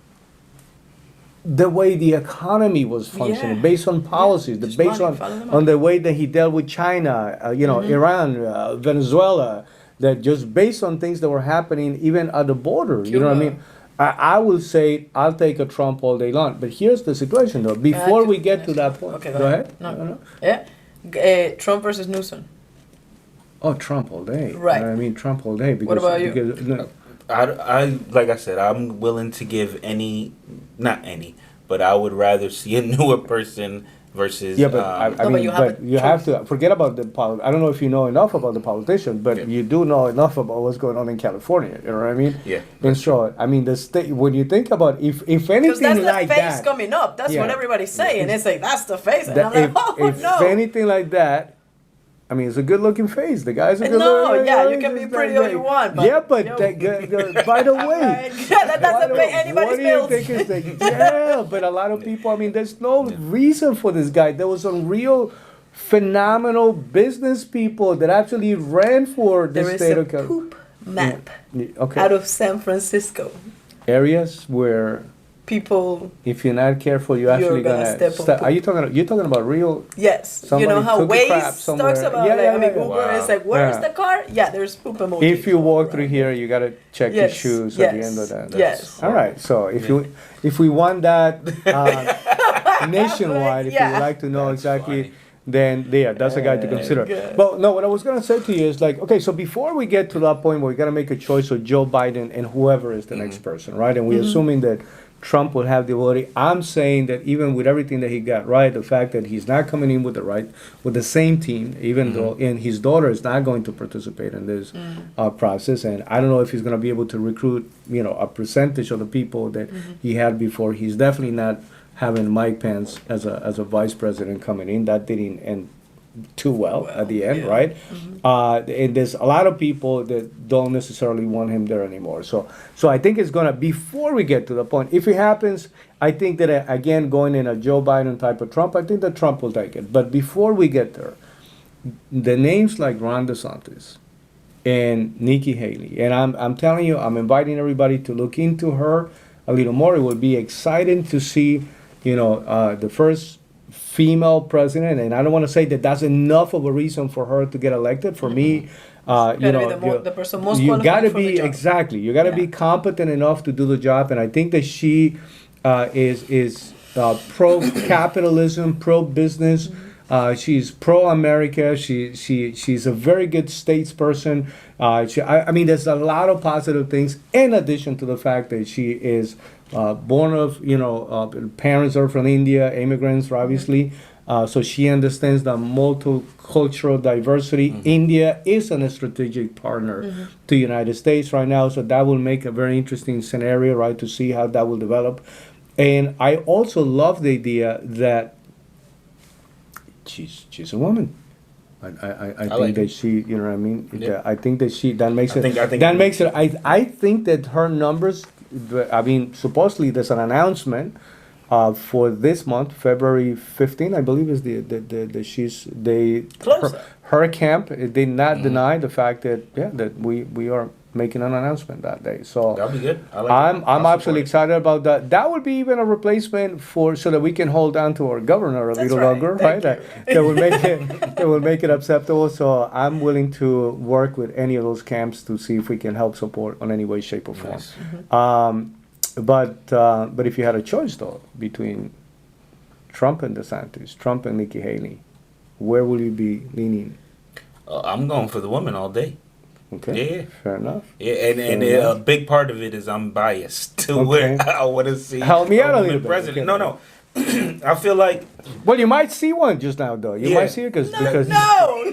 B: the way the economy was functioning, based on policies, based on the way that he dealt with China, Iran, Venezuela, that just based on things that were happening even at the border, Cuba. You know what I mean? I will say I'll take a Trump all day long. But here's the situation, though. Before we get to that point,
A: okay,
B: go ahead.
A: No. Yeah, Trump versus Newsom.
B: Oh, Trump all day.
A: Right.
B: Trump all day. Because,
A: what about you?
B: Because,
C: I like I said, I'm willing to give not any, but I would rather see a newer person versus.
B: Yeah, but you have to forget about the I don't know if you know enough about the politicians, but you do know enough about what's going on in California. You know what I mean?
C: Yeah.
B: And so, the state. When you think about if anything
A: because that's
B: like
A: the face
B: that
A: coming up. That's what everybody's saying. It's like that's the face, and I'm like,
B: if anything like that. It's a good-looking face. The guy's a good-looking.
A: No, you can be pretty all you want. But
B: by the way,
A: that doesn't pay anybody's bills.
B: What do you think is but a lot of people. there's no reason for this guy. There was some real phenomenal business people that actually ran for the state of California.
A: There is a poop map out of San Francisco.
B: Areas where
A: people.
B: If you're not careful, you're actually gonna
A: step.
B: Are you talking? You're talking about real?
A: Yes. You know how Waze talks about. Uber is like, where's the car? Yeah, there's poop emojis.
B: If you walk through here, you gotta check your shoes at the end of that.
A: Yes.
B: All right. So if we want that nationwide, if you would like to know exactly.
C: Funny.
B: Then that's a guy to consider.
A: Good.
B: But no, what I was gonna say to you is like, okay, so before we get to that point where we gotta make a choice of Joe Biden and whoever is the next person, right? And we're assuming that Trump will have the ability. I'm saying that even with everything that he got right, the fact that he's not coming in with the same team, even though and his daughter is not going to participate in this process, and I don't know if he's gonna be able to recruit, a percentage of the people that he had before. He's definitely not having Mike Pence as a vice president coming in. That didn't end too well at the end, right? And there's a lot of people that don't necessarily want him there anymore. So I think it's gonna, before we get to the point, if it happens, I think that again, going in a Joe Biden type of Trump, I think that Trump will take it. But before we get there, the names like Ron DeSantis and Nikki Haley, and I'm telling you, I'm inviting everybody to look into her a little more. It would be exciting to see, the first female president, and I don't want to say that that's enough of a reason for her to get elected. For me,
A: the person most
B: you got to
A: qualified for the
B: be
A: job.
B: exactly. You got to be competent enough to do the job, and I think that she is pro capitalism, pro business. She's pro America. She's a very good statesperson. I mean, there's a lot of positive things in addition to the fact that she is born of, parents are from India, immigrants, obviously. So she understands the multicultural diversity. India is a strategic partner to the United States right now. So that will make a very interesting scenario, right, to see how that will develop. And I also love the idea that she's a woman. I think that she, you know what I mean?
C: Yeah.
B: I think that that makes it. I think that her numbers. I mean, supposedly there's an announcement for this month, February 15, I believe, is her camp did not deny the fact that we are making an announcement that day. So
C: that'll be good.
B: I'm absolutely excited about that. That would be even a replacement so that we can hold on to our governor a little longer, right? That will make it acceptable. So I'm willing to work with any of those camps to see if we can help support on any way, shape, or form. Nice. But if you had a choice though between Trump and DeSantis, Trump and Nikki Haley, where will you be leaning?
C: I'm going for the woman all day.
B: Okay.
C: Yeah.
B: Fair enough.
C: Yeah, and a big part of it is I'm biased to where I want to see.
B: Help me out a little bit.
C: President. Okay. No. I feel like.
B: Well, you might see one just now, though. You might see it because.
A: No.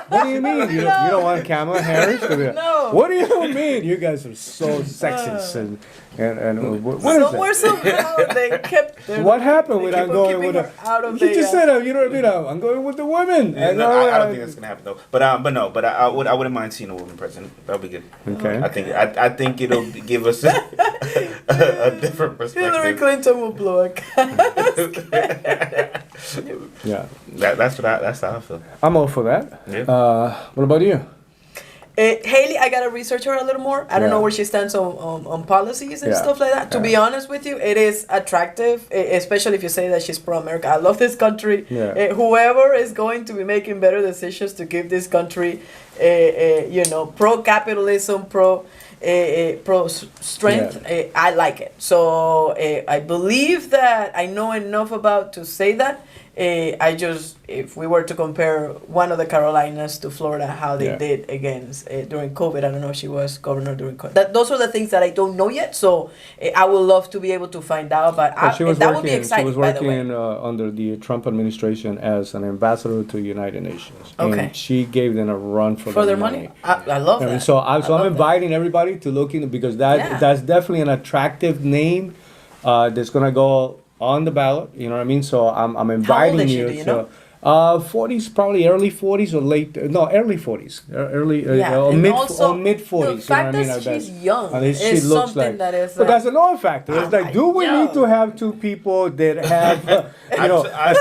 B: What do you mean? You don't want Kamala Harris?
A: No.
B: What do you mean? You guys are so sexist and what is that?
A: Somehow they kept.
B: What happened with I'm going with You just said you know what I mean. I'm going with the women.
C: Yeah, I don't think that's gonna happen though. But I wouldn't mind seeing a woman president. That'd be good.
B: Okay.
C: I think it'll give us a different perspective.
A: Hillary Clinton will blow a
B: Yeah.
C: That's how I feel.
B: I'm all for that.
C: Yeah.
B: What about you?
A: Haley, I gotta research her a little more. I don't know where she stands on policies and stuff like that. To be honest with you, it is attractive, especially if you say that she's pro-America. I love this country.
B: Yeah.
A: Whoever is going to be making better decisions to give this country, pro-capitalism, pro-strength, I like it. So I believe that I know enough about to say that. If we were to compare one of the Carolinas to Florida, how they did against during COVID, I don't know if she was governor during COVID. Those are the things that I don't know yet. So I would love to be able to find out. But would be exciting.
B: She was working under the Trump administration as an ambassador to the United Nations.
A: Okay.
B: And she gave them a run for their money.
A: I love that.
B: So I'm inviting everybody to look into because that's definitely an attractive name that's gonna go on the ballot, you know what I mean? So I'm inviting
A: How old is
B: you.
A: She, do you know?
B: 40s, probably early 40s or early 40s, mid 40s.
A: The fact that she's young is something that is.
B: But that's another factor. It's like, do we need to have two people that have, a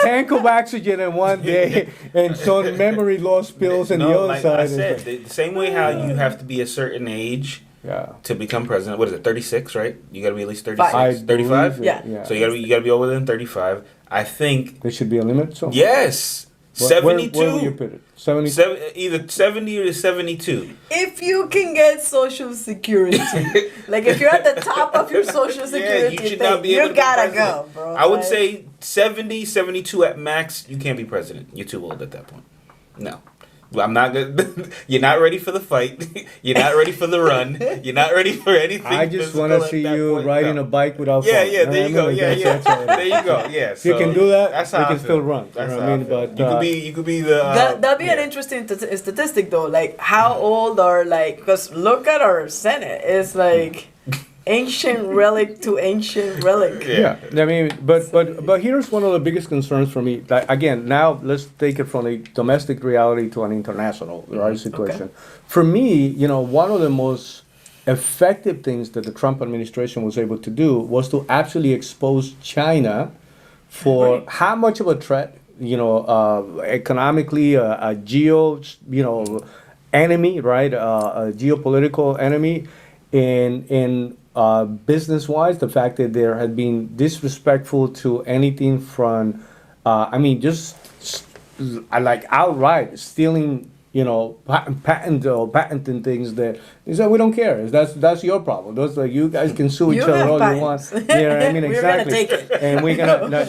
B: tank of oxygen in one day and some memory loss pills in the other side?
C: I said, the same way how you have to be a certain age to become president. What is it, 36, right? You got to be at least 36.
B: 35?
A: Yeah.
C: So you got to be over than 35. I think
B: there should be a limit. So
C: yes, 72.
B: Where will you put it? 70?
C: Either 70 or 72.
A: If you can get Social Security, like if you're at the top of your Social Security
C: you should not be able to
A: gotta
C: be
A: go, bro.
C: I would say 70, 72 at max. You can't be president. You're too old at that point. No. I'm not good. You're not ready for the fight. You're not ready for the run. You're not ready for anything.
B: I just want to see you riding a bike without falling.
C: Yeah, there you go. There you go. Yeah,
B: if you can do that,
C: that's
B: you
C: how
B: can still run.
C: That's
B: you know what I mean? But
C: you could be the.
A: That'd be an interesting statistic, though. Like how old are because look at our Senate. It's like ancient relic to ancient relic.
B: Yeah. I mean, but here's one of the biggest concerns for me. Like, again, now let's take it from a domestic reality to an international situation.
A: Okay.
B: For me, one of the most effective things that the Trump administration was able to do was to actually expose China for how much of a threat, economically, a enemy, right? A geopolitical enemy, in business-wise, the fact that there had been disrespectful to anything from, like outright stealing, patenting things that he said we don't care. That's your problem. Those you guys can sue each other all you want. You know what I mean? Exactly.
A: We're gonna take it.
B: And we're gonna.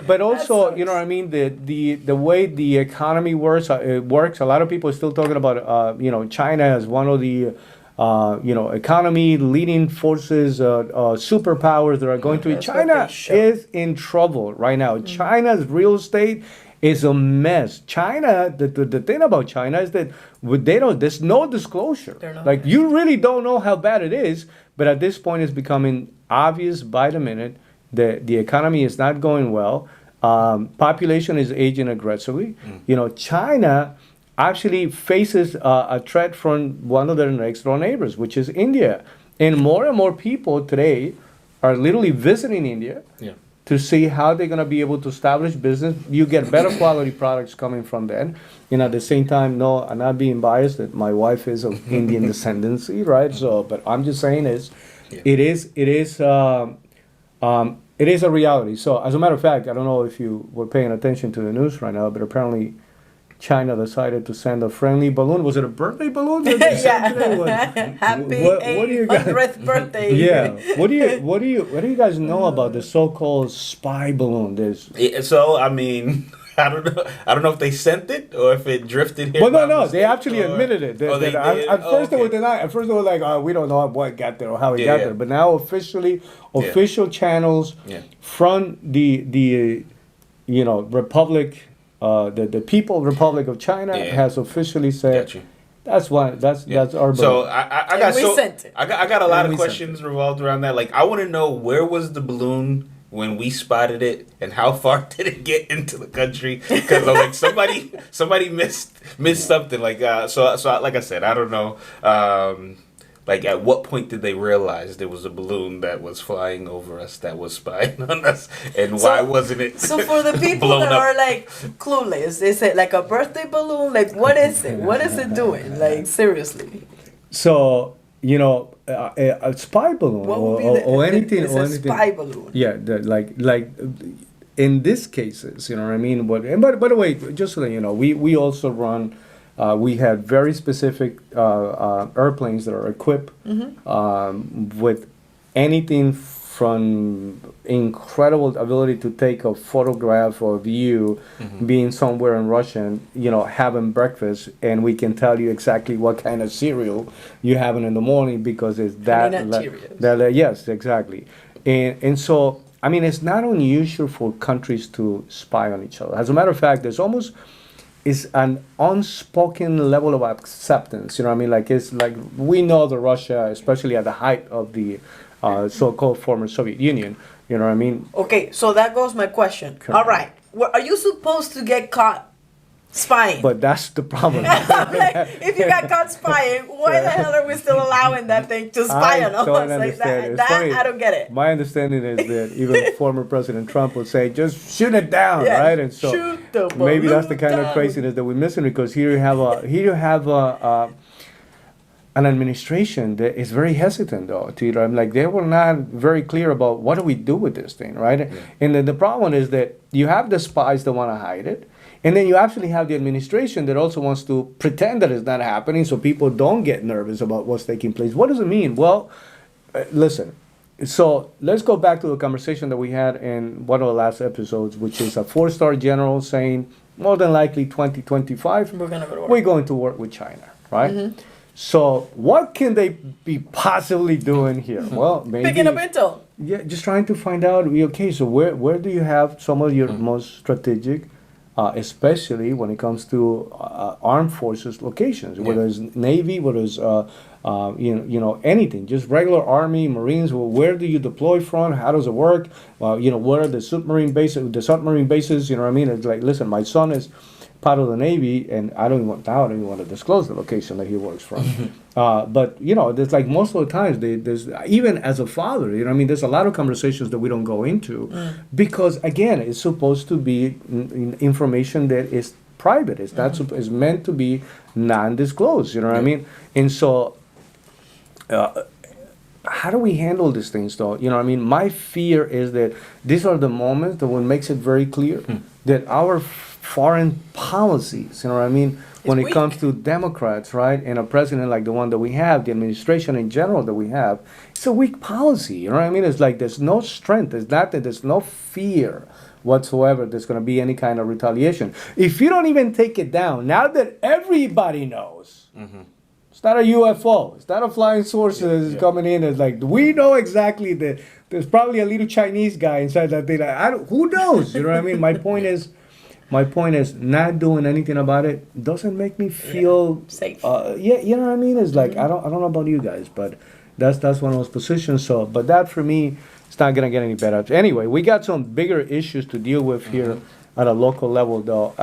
B: But also, you know what I mean? The way the economy works. A lot of people are still talking about China as one of the economy leading forces, superpowers that are going to. China is in trouble right now. Mm-hmm. China's real estate is a mess. China, the thing about China is that there's no disclosure. Like you really don't know how bad it is, but at this point it's becoming obvious by the minute that the economy is not going well. Population is aging aggressively. China actually faces a threat from one of their next door neighbors, which is India. And more people today are literally visiting India to see how they're going to be able to establish business. You get better quality products coming from them. At the same time, no, I'm not being biased that my wife is of Indian descendancy, right? So, but I'm just saying it is a reality. So, as a matter of fact, I don't know if you were paying attention to the news right now, but apparently China decided to send a friendly balloon. Was it a birthday balloon?
A: Happy 800th birthday.
B: Yeah. What do you guys know about the so-called spy balloon?
C: So I mean, I don't know if they sent it or if it drifted here.
B: Well, no, they actually admitted it. At first they were denying. At first they were like, we don't know what got there or how it got there. But now official channels from the Republic. The People Republic of China has officially said that's our balloon.
C: So I got a lot of questions revolved around that. Like I want to know, where was the balloon when we spotted it, and how far did it get into the country? Because like somebody missed something. Like so like I said, I don't know. Like, at what point did they realize there was a balloon that was flying over us that was spying on us, and why wasn't it?
A: So for the people that are like clueless, is it like a birthday balloon? Like, what is it? What is it doing? Like, seriously.
B: So a spy balloon or anything
A: or anything. Spy balloon.
B: Yeah, like in these cases, you know what I mean. But by the way, just so that you know, we also run. We had very specific airplanes that are equipped with anything from incredible ability to take a photograph or view, being somewhere in Russia, having breakfast, and we can tell you exactly what kind of cereal you're having in the morning because it's that. Yes, exactly. And so, I mean, it's not unusual for countries to spy on each other. As a matter of fact, it's an unspoken level of acceptance. You know what I mean? Like, it's like we know that Russia, especially at the height of the so-called former Soviet Union, you know what I mean?
A: Okay, so that goes my question. Correct. All right. Are you supposed to get caught spying?
B: But that's the problem.
A: Like, if you got caught spying, why the hell are we still allowing that thing to spy on us? Like that I don't get it.
B: My understanding is that even former President Trump would say, just shoot it down, right? And so maybe that's the kind of craziness that we're missing, because here you have an administration that is very hesitant, though. I'm like, they were not very clear about what do we do with this thing, right? Yeah. And then the problem is that you have the spies that want to hide it, and then you actually have the administration that also wants to pretend that it's not happening, so people don't get nervous about what's taking place. What does it mean? Well, listen. So let's go back to the conversation that we had in one of the last episodes, which is a 4-star general saying more than likely 2025 we're going to work with China, right? Mm-hmm. So what can they be possibly doing here? Well, maybe
A: picking up intel.
B: Yeah, just trying to find out. Okay, so where do you have some of your most strategic, especially when it comes to armed forces locations, whether it's Navy, whether it's anything, just regular Army, Marines. Well, where do you deploy from? How does it work? What are the submarine bases? You know what I mean? It's like, listen, my son is part of the Navy, and I don't even want to disclose the location that he works from. But there's like most of the times, there's even as a father, there's a lot of conversations that we don't go into because again, it's supposed to be information that is private. It's not it's meant to be non-disclosed. You know what I mean? And so, how do we handle these things, though? My fear is that these are the moments that what makes it very clear that our foreign policies, when it comes to Democrats, right, and a president like the one that we have, the administration in general that we have, it's a weak policy. It's like there's no strength. It's not that there's no fear whatsoever there's going to be any kind of retaliation. If you don't even take it down, now that everybody knows, it's not a UFO, it's not a flying saucer that's coming in. It's like, we know exactly that there's probably a little Chinese guy inside that thing. Who knows? You know what I mean? My point is not doing anything about it doesn't make me feel
A: safe.
B: You know what I mean? It's like I don't know about you guys, but that's one of those positions. So, but that for me, it's not gonna get any better. Anyway, we got some bigger issues to deal with here at a local level, though.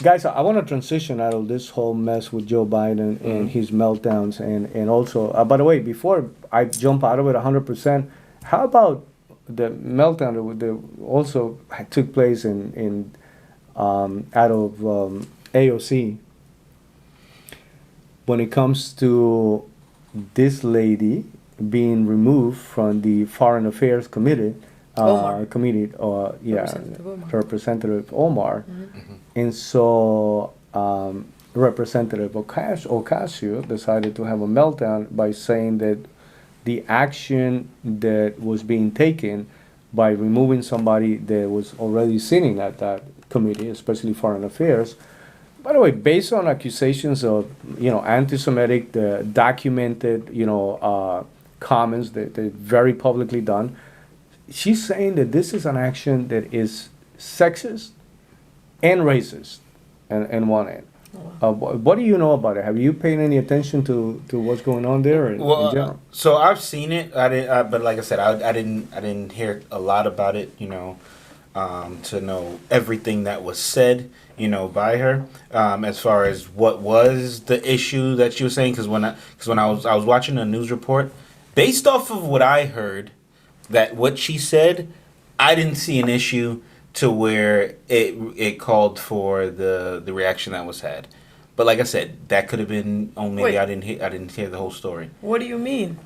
B: Guys, I want to transition out of this whole mess with Joe Biden and his meltdowns, and also, by the way, before I jump out of it 100%, how about the meltdown that also took place in out of AOC when it comes to this lady being removed from the Foreign Affairs Committee, Representative Omar, and so Representative Ocasio decided to have a meltdown by saying that the action that was being taken by removing somebody that was already sitting at that committee, especially Foreign Affairs, by the way, based on accusations of anti-Semitic, documented comments that very publicly done, she's saying that this is an action that is sexist and racist, and one end. What do you know about it? Have you paid any attention to what's going on there in general?
C: So I've seen it. I didn't, but like I said, I didn't hear a lot about it. To know everything that was said, by her. As far as what was the issue that she was saying, because when I was watching a news report, based off of what I heard, that what she said, I didn't see an issue to where it called for the reaction that was had. But like I said, that could have been only I didn't hear the whole story.
A: What do you mean?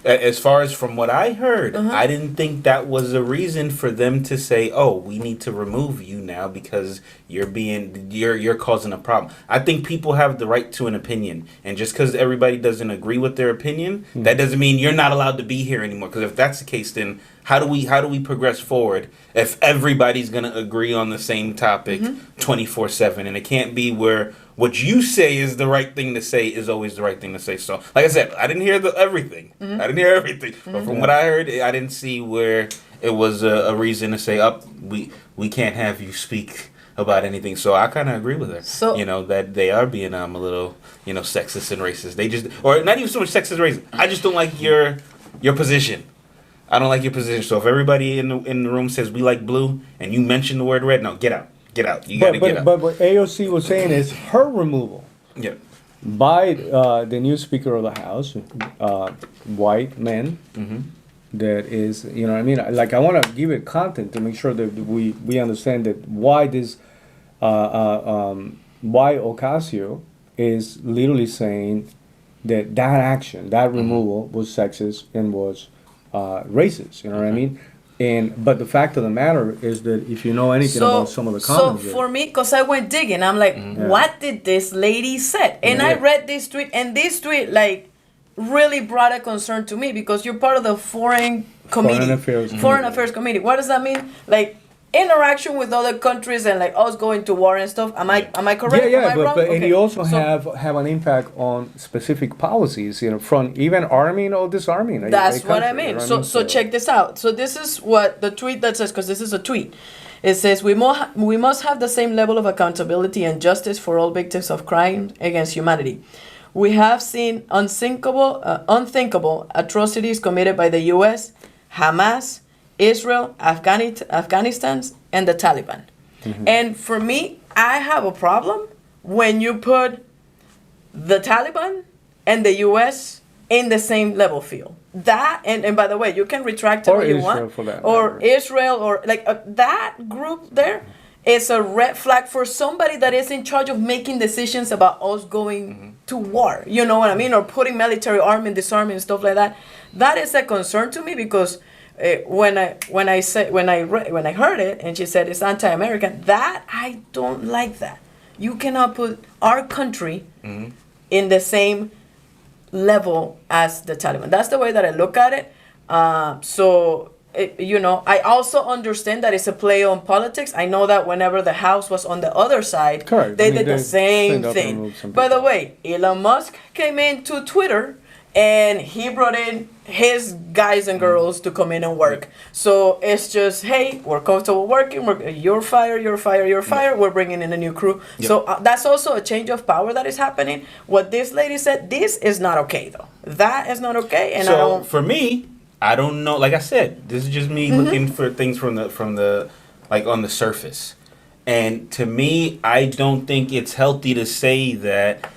C: As far as from what I heard, I didn't think that was a reason for them to say, "Oh, we need to remove you now because you're causing a problem." I think people have the right to an opinion, and just because everybody doesn't agree with their opinion, that doesn't mean you're not allowed to be here anymore. Because if that's the case, then how do we progress forward if everybody's gonna agree on the same topic 24/7, and it can't be where what you say is the right thing to say is always the right thing to say. So, like I said, I didn't hear everything. I didn't hear everything. But from what I heard, I didn't see where it was a reason to say, we can't have you speak about anything. So I kind of agree with her. So, that they are being a little, sexist and racist. They just, or not even so much sexist and racist. I just don't like your position. I don't like your position. So if everybody in the room says we like blue and you mention the word red, no, get out. Get out. You got to get out. But
B: what AOC was saying is her removal by the new Speaker of the House, white men, that is, like I want to give it content to make sure that we understand that why this why Ocasio is literally saying that action, that removal was sexist and was racist. You know what I mean? But the fact of the matter is that if you know anything about some of the comments,
A: so for me, because I went digging, I'm like, what did this lady say? And I read this tweet, and this tweet like really brought a concern to me because you're part of the Foreign Affairs Committee. What does that mean? Like interaction with other countries and like us going to war and stuff. Am I correct?
B: Yeah,
A: Am I wrong?
B: but and you also have an impact on specific policies, from even arming or disarming.
A: That's what I mean. So check this out. So this is what the tweet that says, because this is a tweet. It says we must have the same level of accountability and justice for all victims of crime against humanity. We have seen unthinkable atrocities committed by the U.S., Hamas, Israel, Afghanistan, and the Taliban. And for me, I have a problem when you put the Taliban and the U.S. in the same level field. That, and by the way, you can retract it
B: or
A: when you
B: Israel
A: want.
B: For that
A: or
B: matter.
A: Israel, or like that group there is a red flag for somebody that is in charge of making decisions about us going to war. You know what I mean? Or putting military arming, disarming, and stuff like that. That is a concern to me because when I heard it and she said it's anti-American, that I don't like that. You cannot put our country in the same level as the Taliban. That's the way that I look at it. I also understand that it's a play on politics. I know that whenever the House was on the other side,
B: Correct.
A: they did the same thing. By the way, Elon Musk came into Twitter and he brought in his guys and girls to come in and work. So it's just, hey, we're comfortable working. You're fired. We're bringing in a new crew. Yep. So that's also a change of power that is happening. What this lady said, this is not okay, though. That is not okay. And
C: for me, I don't know. Like I said, this is just me looking for things from the like on the surface. And to me, I don't think it's healthy to say that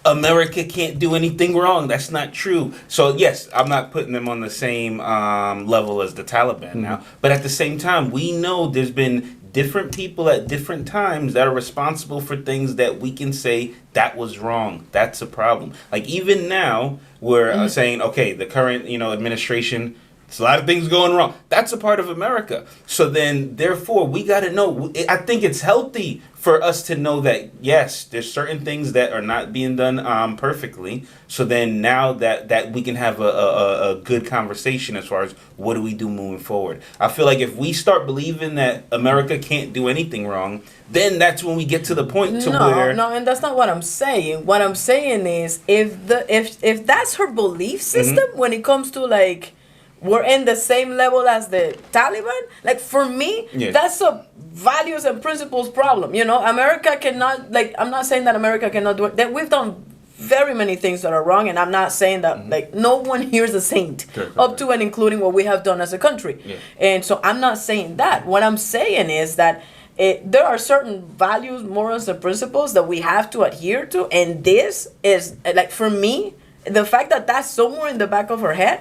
C: America can't do anything wrong. That's not true. So yes, I'm not putting them on the same level as the Taliban now. But at the same time, we know there's been different people at different times that are responsible for things that we can say that was wrong. That's a problem. Like even now, we're saying, okay, the current administration, there's a lot of things going wrong. That's a part of America. So then, therefore, we got to know. I think it's healthy for us to know that, yes, there's certain things that are not being done perfectly. So then now that we can have a good conversation as far as what do we do moving forward. I feel like if we start believing that America can't do anything wrong, then that's when we get to the point to where...
A: No, and that's not what I'm saying. What I'm saying is if that's her belief system when it comes to like... we're in the same level as the Taliban. Like for me, that's a values and principles problem. America cannot, like, I'm not saying that America cannot do it. That we've done very many things that are wrong, and I'm not saying that like no one here is a saint, up to and including what we have done as a country. Yeah. And so I'm not saying that. What I'm saying is that there are certain values, morals, and principles that we have to adhere to, and this is like for me, the fact that that's somewhere in the back of her head.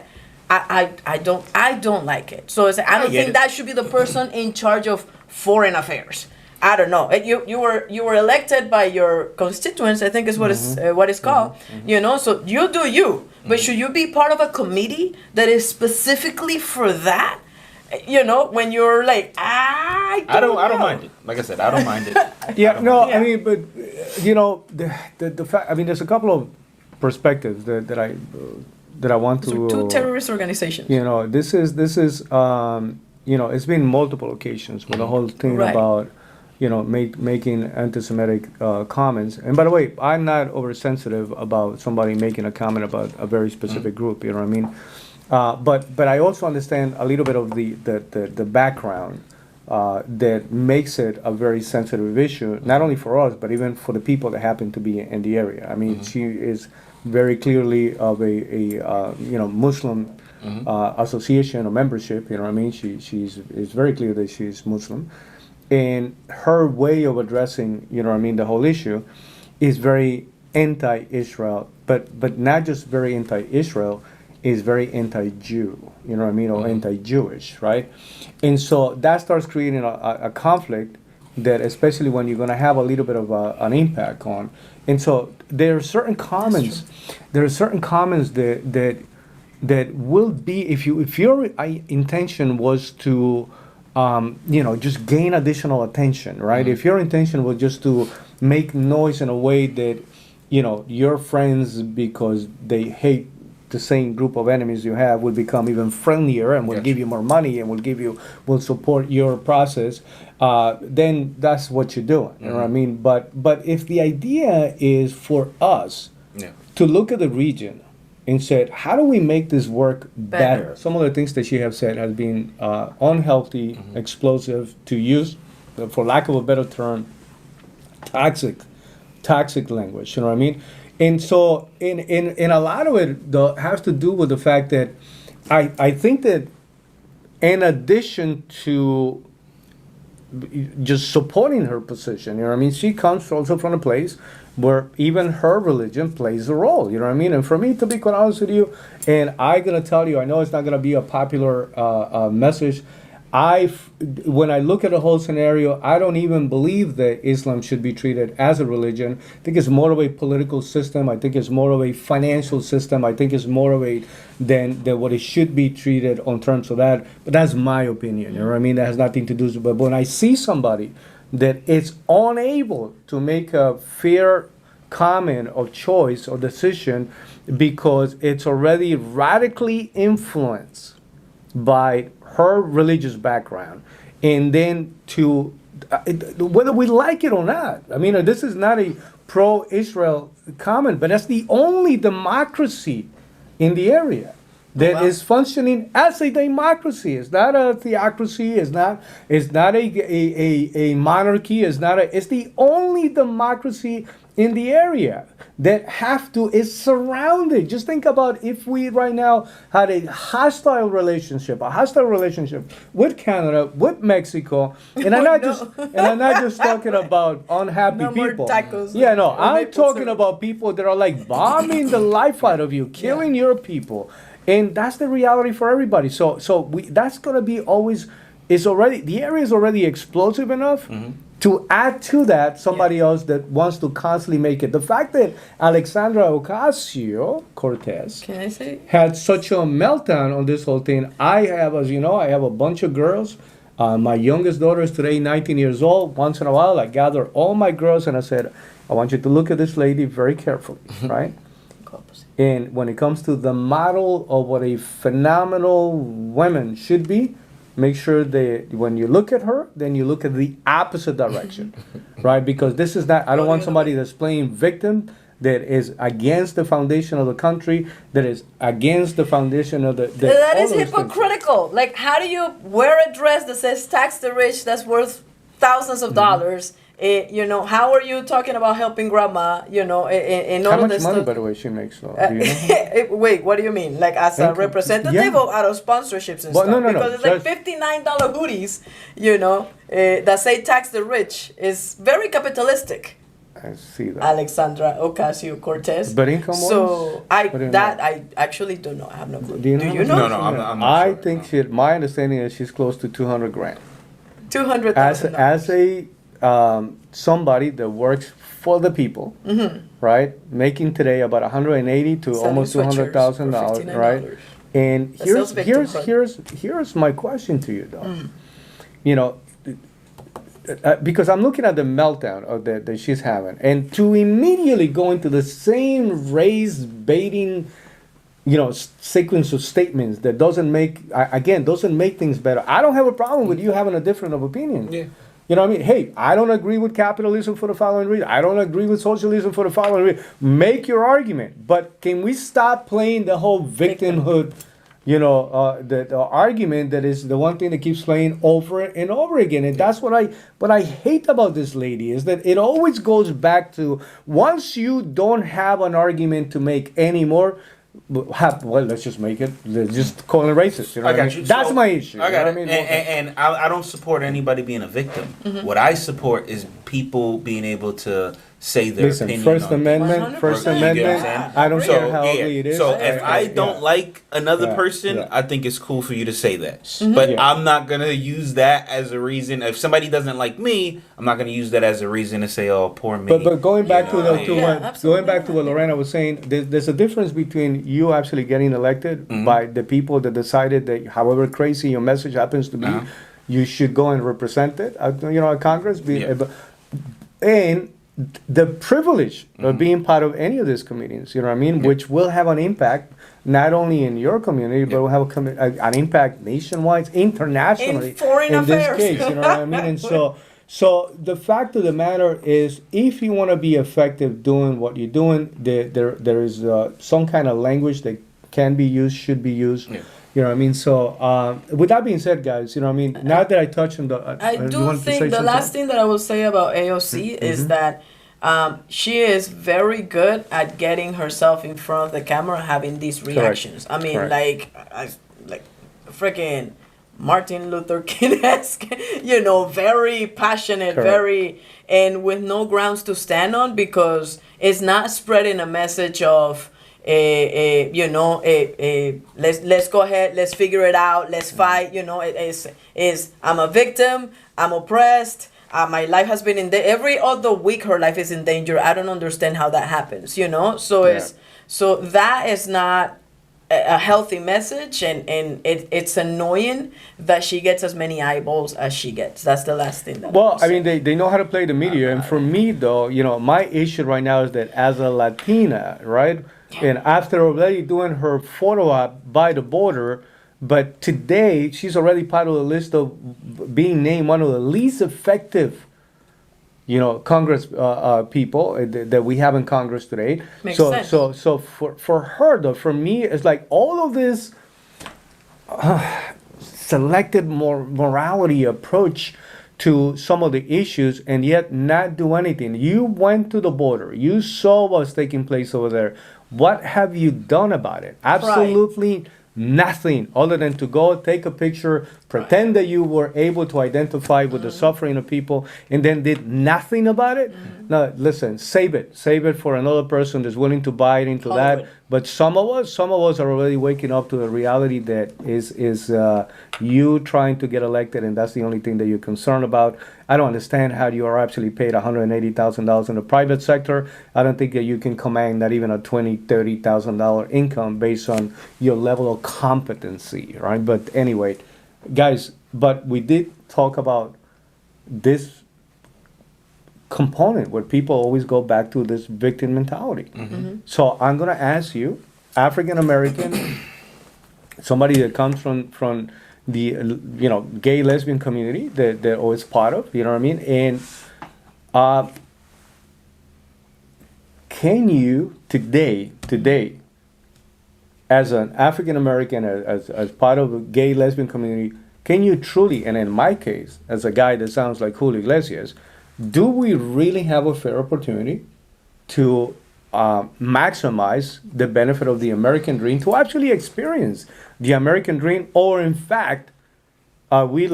A: I don't like it. So I don't think that should be the person in charge of foreign affairs. I don't know. You were elected by your constituents. I think is what it's called. So you do you. But should you be part of a committee that is specifically for that? When you're like, I don't
C: mind it. Like I said, I don't mind it.
B: I mean, but the fact. I mean, there's a couple of perspectives that I want to...
A: two terrorist organizations.
B: This is it's been multiple occasions with the whole thing about, making anti-Semitic comments. And by the way, I'm not oversensitive about somebody making a comment about a very specific group, you know what I mean? But I also understand a little bit of the background that makes it a very sensitive issue, not only for us, but even for the people that happen to be in the area. I mean, she is... very clearly of a Muslim association or membership. You know what I mean? It's very clear that she's Muslim, and her way of addressing the whole issue is very anti-Israel, but not just very anti-Israel, is very anti-Jew. You know what I mean? Or anti-Jewish, right? And so that starts creating a conflict that especially when you're going to have a little bit of an impact on. And so there are certain comments. There are certain comments that will be if your intention was to just gain additional attention, right?
C: Mm-hmm.
B: If your intention was just to make noise in a way that your friends, because they hate the same group of enemies you have, will become even friendlier and will give you more money and will support your process, then that's what you're doing. You know what I mean? But if the idea is for us to look at the region and said, how do we make this work better? Some of the things that she has said has been unhealthy, explosive, to use, for lack of a better term, toxic language. You know what I mean? And so in a lot of it has to do with the fact that I think that in addition to just supporting her position, you know what I mean, she comes also from a place where even her religion plays a role, you know what I mean? And for me, to be quite honest with you, and I'm going to tell you, I know it's not going to be a popular message, when I look at the whole scenario, I don't even believe that Islam should be treated as a religion. I think it's more of a political system. I think it's more of a financial system. I think it's more of a than what it should be treated on terms of that. But that's my opinion. You know what I mean? That has nothing to do with it. But when I see somebody that is unable to make a fair comment or choice or decision because it's already radically influenced by her religious background, and then to whether we like it or not, I mean, this is not a pro-Israel comment, but that's the only democracy in the area that is functioning as a democracy. It's not a theocracy. It's not a monarchy. It's the only democracy in the area that is surrounded. Just think about if we right now had a hostile relationship with Canada, with Mexico, and I'm not just talking about unhappy people.
A: Tacos.
B: Yeah, no, I'm talking about people that are like bombing the life out of you, killing your people. And that's the reality for everybody. So that's going to be always, the area is already explosive enough to add to that somebody else that wants to constantly make it. The fact that Alexandra Ocasio-Cortez had such a meltdown on this whole thing. I have a bunch of girls. My youngest daughter is today 19 years old. Once in a while, I gather all my girls and I said, I want you to look at this lady very carefully, right? And when it comes to the model of what a phenomenal woman should be, make sure that when you look at her, then you look at the opposite direction, right? Because this is not, I don't want somebody that's playing victim, that is against the foundation of the country, that is against the foundation of the...
A: That is hypocritical. Like, how do you wear a dress that says tax the rich that's worth thousands of dollars? How are you talking about helping grandma?
B: How much money, by the way, she makes? Do you know?
A: Wait, what do you mean? Like as a representative or out of sponsorships and stuff?
B: No.
A: Because it's like $59 hoodies, that say tax the rich is very capitalistic.
B: I see that.
A: Alexandra Ocasio-Cortez.
B: But income-wise?
A: So I actually don't know. I have no clue.
B: Do you know?
C: No, I'm not
B: I
C: sure.
B: think my understanding is she's close to $200,000.
A: $200,000.
B: As a somebody that works for the people, right? Making today about $180,000 to almost $200,000, right? And here's my question to you, though. Because I'm looking at the meltdown that she's having, and to immediately go into the same race baiting, sequence of statements that doesn't make things better. I don't have a problem with you having a different of opinion.
C: Yeah.
B: You know what I mean? Hey, I don't agree with capitalism for the following reason. I don't agree with socialism for the following reason. Make your argument. But can we stop playing the whole victimhood, the argument that is the one thing that keeps playing over and over again? And that's what I hate about this lady, is that it always goes back to, once you don't have an argument to make anymore, let's just make it. Let's just call it racist. You know
C: I got
B: what I mean?
C: you.
B: That's my issue.
C: I got it.
B: I mean?
C: And I don't support anybody being a victim. What I support is people being able to say their opinion.
B: First
C: on
B: Amendment, First Amendment. I don't care how ugly it is.
C: So if I don't like another person, I think it's cool for you to say that. But I'm not gonna use that as a reason. If somebody doesn't like me, I'm not gonna use that as a reason to say, "Oh, poor me."
B: But going back to what Lorena was saying, there's a difference between you actually getting elected by the people that decided that, however crazy your message happens to be, you should go and represent it. At Congress, and the privilege of being part of any of these committees, you know what I mean, which will have an impact not only in your community, but will have an impact nationwide, internationally.
A: In foreign affairs.
B: This case, you know what I mean? And so the fact of the matter is, if you want to be effective doing what you're doing, there is some kind of language that can be used, should be used. Yeah. You know what I mean? So, with that being said, guys, you know what I mean? Now that I touched on the...
A: I do think the last thing that I will say about AOC is that she is very good at getting herself in front of the camera, having these reactions. Correct. I mean, like freaking Martin Luther King-esque, very passionate, and with no grounds to stand on, because it's not spreading a message of... let's go ahead, let's figure it out, let's fight. It is I'm a victim, I'm oppressed, my life has been in every other week her life is in danger. I don't understand how that happens. So that is not a healthy message, and it's annoying that she gets as many eyeballs as she gets. That's the last thing that
B: I mean, they know how to play the media, and for me though, my issue right now is that as a Latina, right? And after already doing her photo op by the border, but today she's already part of the list of being named one of the least effective, Congress people that we have in Congress today.
A: Makes sense.
B: So for her though, for me, it's like all of this selected morality approach to some of the issues, and yet not do anything. You went to the border. You saw what's taking place over there. What have you done about it? Absolutely nothing, other than to go take a picture, pretend that you were able to identify with the suffering of people, and then did nothing about it. No, listen, save it for another person that's willing to buy into that. But some of us are already waking up to the reality that is you trying to get elected, and that's the only thing that you're concerned about. I don't understand how you are actually paid $180,000 in the private sector. I don't think that you can command not even a $20,000, $30,000 income based on your level of competency, right? But anyway, guys, but we did talk about this component where people always go back to this victim mentality. So I'm going to ask you, African American, somebody that comes from the gay lesbian community that they're always part of, you know what I mean? And can you today, as an African American, as part of a gay lesbian community, can you truly, and in my case, as a guy that sounds like Julio Iglesias, do we really have a fair opportunity to maximize the benefit of the American dream, to actually experience the American dream? Or in fact, are we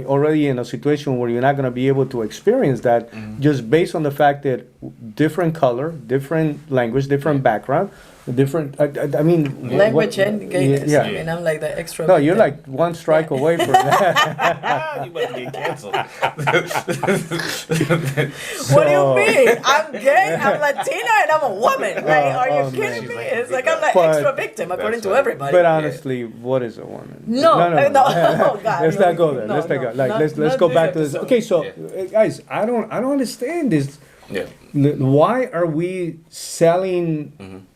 B: already in a situation where you're not going to be able to experience that just based on the fact that different color, different language, different background, different, I mean...
A: Language and gayness. Yeah. I mean, I'm like the extra...
B: No, you're like one strike away from that.
C: You must get canceled.
A: What do you mean? I'm gay, I'm Latina, and I'm a woman. Like, are you kidding me? It's like I'm like extra victim, according to everybody.
B: But honestly, what is a woman?
A: No. Oh, God.
B: Let's not go there. Let's go back to this. Okay, so, guys, I don't understand this.
C: Yeah.
B: Why are we selling...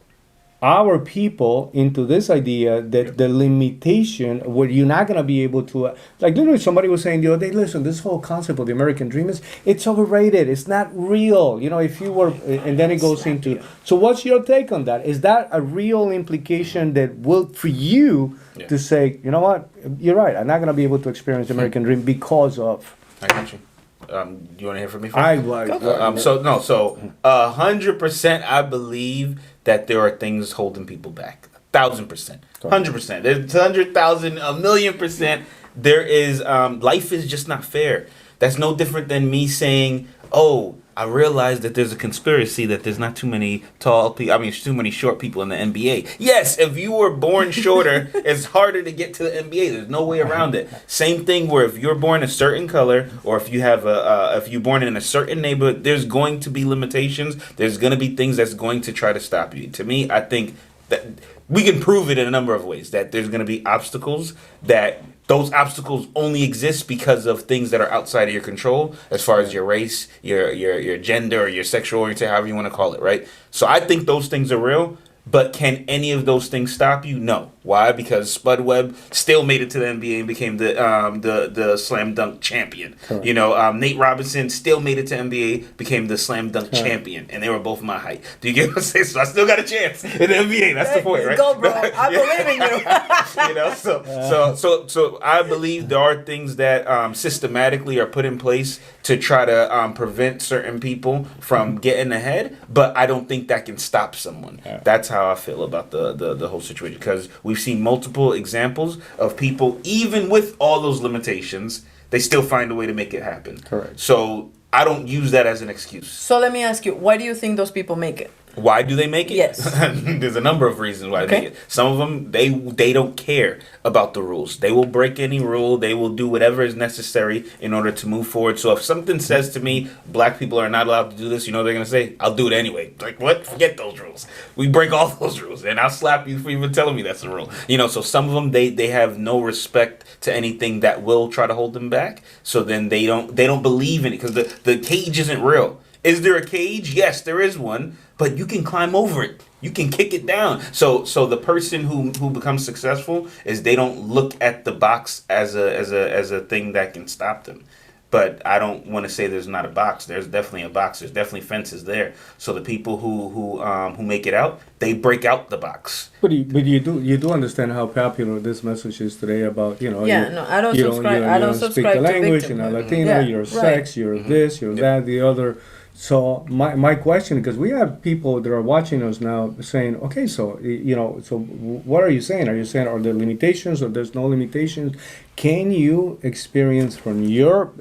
B: our people into this idea that the limitation where you're not going to be able to, like literally somebody was saying the other day, listen, this whole concept of the American dream it's overrated. It's not real. If you were, and then it goes into, so what's your take on that? Is that a real implication that will, for you to say, you know what, you're right, I'm not going to be able to experience the American dream because of.
C: I got you. You want to hear from me first?
B: I was.
C: 100% I believe that there are things holding people back. 1,000%. 100%. There's 100,000, 1,000,000%. There is, life is just not fair. That's no different than me saying, oh, I realize that there's a conspiracy that there's not too many too many short people in the NBA. Yes, if you were born shorter, it's harder to get to the NBA. There's no way around it. Same thing where if you're born a certain color, or if you have if you're born in a certain neighborhood, there's going to be limitations. There's going to be things that's going to try to stop you. To me, I think that we can prove it in a number of ways, that there's going to be obstacles, that those obstacles only exist because of things that are outside of your control, as far as your race, your gender, or your sexual orientation, however you want to call it, right? So I think those things are real, but can any of those things stop you? No. Why? Because Spud Webb still made it to the NBA and became the slam dunk champion.
B: Correct.
C: You know, Nate Robinson still made it to NBA, became the slam dunk champion, and they were both my height. Do you get what I'm saying? So I still got a chance in the NBA. That's the point, right?
A: Go, bro. I believe in you.
C: You know, so I believe there are things that systematically are put in place to try to prevent certain people from getting ahead, but I don't think that can stop someone.
B: Yeah.
C: That's how I feel about the whole situation, because we've seen multiple examples of people, even with all those limitations, they still find a way to make it happen.
B: Correct.
C: So I don't use that as an excuse.
A: So let me ask you, why do you think those people make it?
C: Why do they make it?
A: Yes.
C: There's a number of reasons why they make it. Some of them, they don't care about the rules. They will break any rule. They will do whatever is necessary in order to move forward. So if something says to me, black people are not allowed to do this, you know what they're going to say? I'll do it anyway. Like, what? Forget those rules. We break all those rules. And I'll slap you for even telling me that's a rule. You know, so some of them, they have no respect to anything that will try to hold them back. So then they don't believe in it, because the cage isn't real. Is there a cage? Yes, there is one, but you can climb over it. You can kick it down. So the person who becomes successful is they don't look at the box as a thing that can stop them. But I don't want to say there's not a box. There's definitely a box. There's definitely fences there. So the people who make it out, they break out the box.
B: But you do understand how popular this message is today about, you know.
A: Yeah, no, I don't subscribe. I don't
B: speak
A: subscribe
B: the language.
A: to victimhood.
B: You're not Latino. You're sex. You're this. You're that. The other. So my question, because we have people that are watching us now saying, okay, so so what are you saying? Are you saying are there limitations or there's no limitations? Can you experience from your?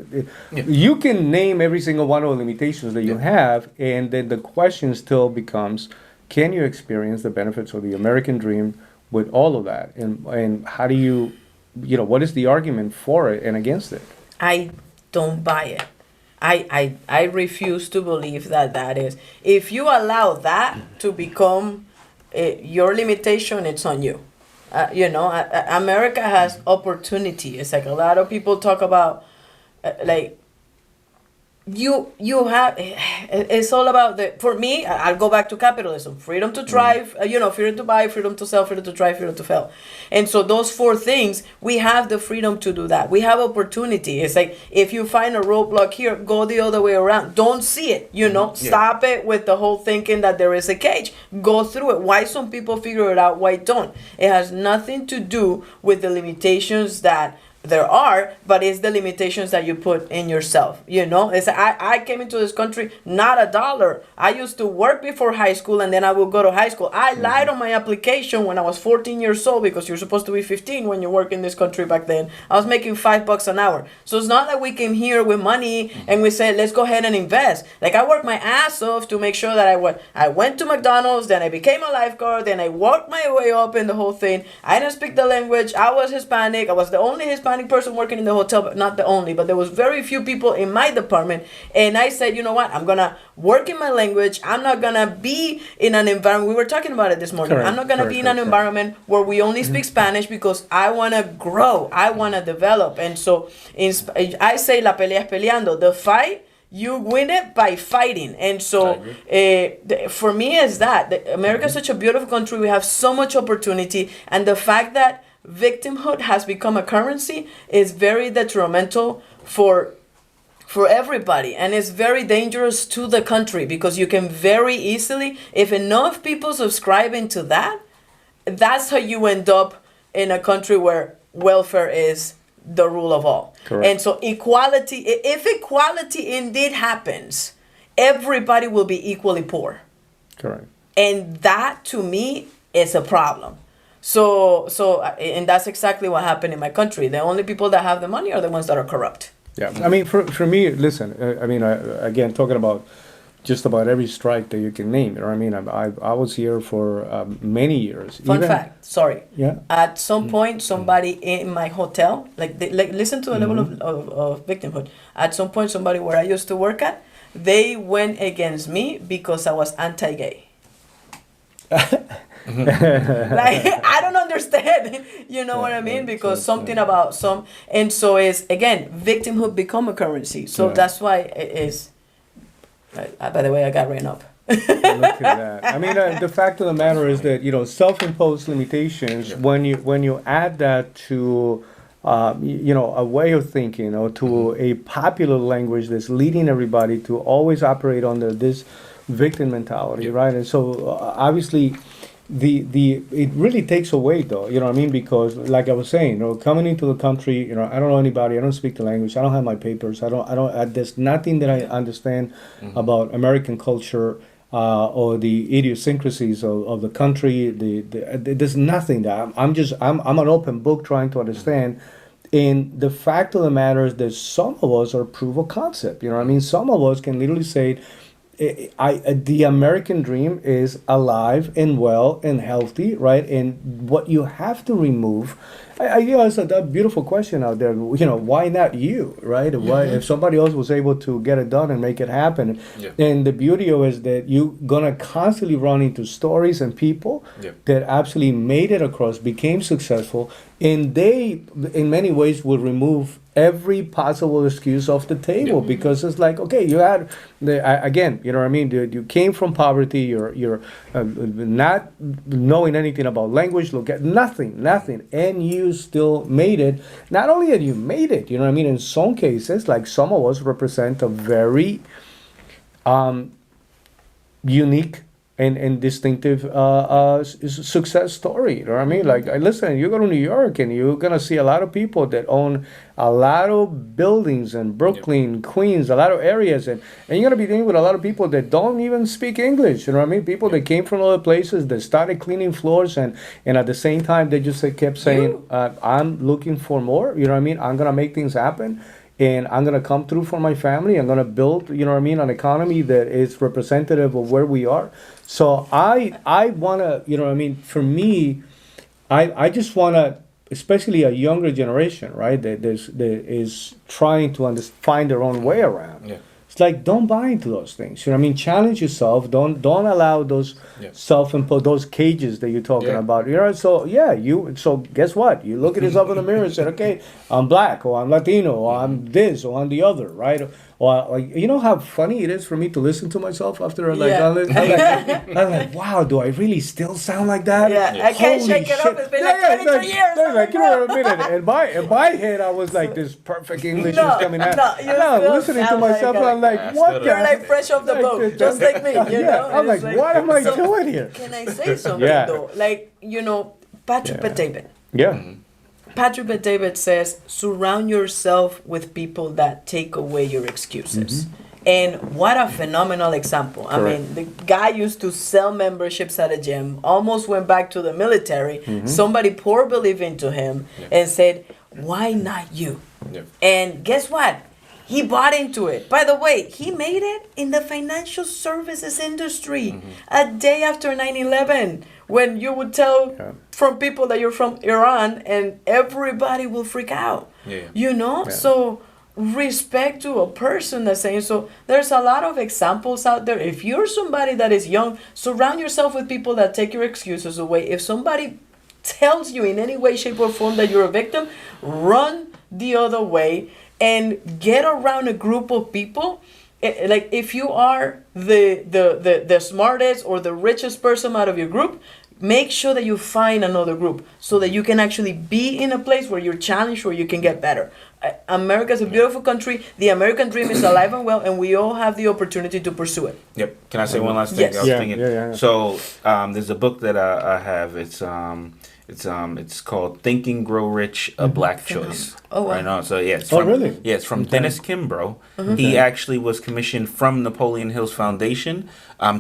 B: You can name every single one of the limitations that you have, and then the question still becomes, can you experience the benefits of the American dream with all of that? And how do you, what is the argument for it and against it?
A: I don't buy it. I refuse to believe that is. If you allow that to become your limitation, it's on you. America has opportunity. It's like a lot of people talk about, you have, it's all about for me, I'll go back to capitalism. Freedom to thrive, freedom to buy, freedom to sell, freedom to thrive, freedom to fail. And so those four things, we have the freedom to do that. We have opportunity. It's like, if you find a roadblock here, go the other way around. Don't see it, Stop it with the whole thinking that there is a cage. Go through it. Why some people figure it out, why don't? It has nothing to do with the limitations that there are, but it's the limitations that you put in yourself. It's I came into this country not $1. I used to work before high school, and then I would go to high school. I lied on my application when I was 14 years old, because you're supposed to be 15 when you work in this country back then. I was making $5 an hour. So it's not like we came here with money and we said, let's go ahead and invest. Like, I worked my ass off to make sure that I went to McDonald's, then I became a lifeguard, then I worked my way up in the whole thing. I didn't speak the language. I was Hispanic. I was the only Hispanic person working in the hotel, but not the only, but there was very few people in my department. And I said, you know what, I'm gonna work in my language. I'm not gonna be in an environment, we were talking about it this morning. I'm not gonna be in an environment where we only speak Spanish, because I want to grow, I want to develop. And so I say la pelea es peleando. The fight, you win it by fighting. And so for me, is that America is such a beautiful country. We have so much opportunity, and the fact that victimhood has become a currency is very detrimental for everybody, and it's very dangerous to the country, because you can very easily, if enough people subscribing to that, that's how you end up in a country where welfare is the rule of all.
B: Correct.
A: And so equality, if equality indeed happens, everybody will be equally poor.
B: Correct.
A: And that, to me, is a problem. So, and that's exactly what happened in my country. The only people that have the money are the ones that are corrupt.
B: Yeah, I mean, for me, listen, I mean, again, talking about just about every strike that you can name. You know what I mean? I was here for many years.
A: Fun fact, sorry.
B: Yeah.
A: At some point, somebody in my hotel, like listen to the level of victimhood. At some point, somebody where I used to work at, they went against me because I was anti-gay. Like, I don't understand, you know what I mean? Because something about and so is, again, victimhood become a currency. So that's why it is. By the way, I got ran up.
B: Look at that. I mean, the fact of the matter is that, self-imposed limitations, when you add that to a way of thinking, or to a popular language that's leading everybody to always operate under this victim mentality, right? And so obviously it really takes away, though, you know what I mean? Because like I was saying, coming into the country, I don't know anybody, I don't speak the language, I don't have my papers, there's nothing that I understand about American culture, or the idiosyncrasies of the country. There's nothing that I'm an open book trying to understand. And the fact of the matter is that some of us are proof of concept. You know what I mean? Some of us can literally say, the American dream is alive and well and healthy, right? And what you have to remove, it's a beautiful question out there. Why not you, right? Why, if somebody else was able to get it done and make it happen? And the beauty of it is that you're gonna constantly run into stories and people that actually made it across, became successful, and they, in many ways, will remove every possible excuse off the table, because it's like, okay, you had again, you know what I mean? You came from poverty. You're not knowing anything about language. Look at nothing, and you still made it. Not only that you made it, you know what I mean? In some cases, like some of us represent a very unique and distinctive success story. You know what I mean? Like, listen, you go to New York and you're gonna see a lot of people that own a lot of buildings in Brooklyn, Queens, a lot of areas, and you're gonna be dealing with a lot of people that don't even speak English. You know what I mean? People that came from other places that started cleaning floors, and at the same time they just kept saying, "I'm looking for more." You know what I mean? I'm gonna make things happen. And I'm going to come through for my family. I'm going to build, you know what I mean, an economy that is representative of where we are. So I want to, you know what I mean, for me, I just want to, especially a younger generation, right, that is trying to find their own way around. Yeah. It's like, don't buy into those things. You know what I mean? Challenge yourself. Don't allow those self-imposed, those cages that you're talking about. You know, so guess what? You look at yourself in the mirror and say, okay, I'm black, or I'm Latino, or I'm this, or I'm the other, right? Or you know how funny it is for me to listen to myself after I'm like, wow, do I really still sound like that?
A: I can't shake it up. It's been like 23 years.
B: Like, you know what I mean? In my head, I was like, this perfect English is coming out. No, I'm listening to myself, and I'm like, what?
A: You're like fresh off the boat, just like me, you know?
B: I'm like, what am I doing here?
A: Can I say something, though? Like, Patrick Bet-David.
B: Yeah.
A: Patrick Bet-David says, surround yourself with people that take away your excuses. And what a phenomenal example. Correct. I mean, the guy used to sell memberships at a gym, almost went back to the military. Somebody poured belief into him and said, why not you? And guess what? He bought into it. By the way, he made it in the financial services industry a day after 9/11, when you would tell from people that you're from Iran and everybody will freak out. So respect to a person that's saying so. There's a lot of examples out there. If you're somebody that is young, surround yourself with people that take your excuses away. If somebody tells you in any way, shape, or form that you're a victim, run the other way and get around a group of people. Like, if you are the smartest or the richest person out of your group, make sure that you find another group so that you can actually be in a place where you're challenged, where you can get better. America is a beautiful country. The American dream is alive and well, and we all have the opportunity to pursue it.
C: Yep. Can I say one last thing?
A: Yes.
C: I was thinking. So there's a book that I have. It's called Think and Grow Rich: A Black Choice.
A: Oh, wow.
C: Right now, so it's
B: from, really?
C: Yeah, it's from Dennis Kimbrough. He actually was commissioned from Napoleon Hill's Foundation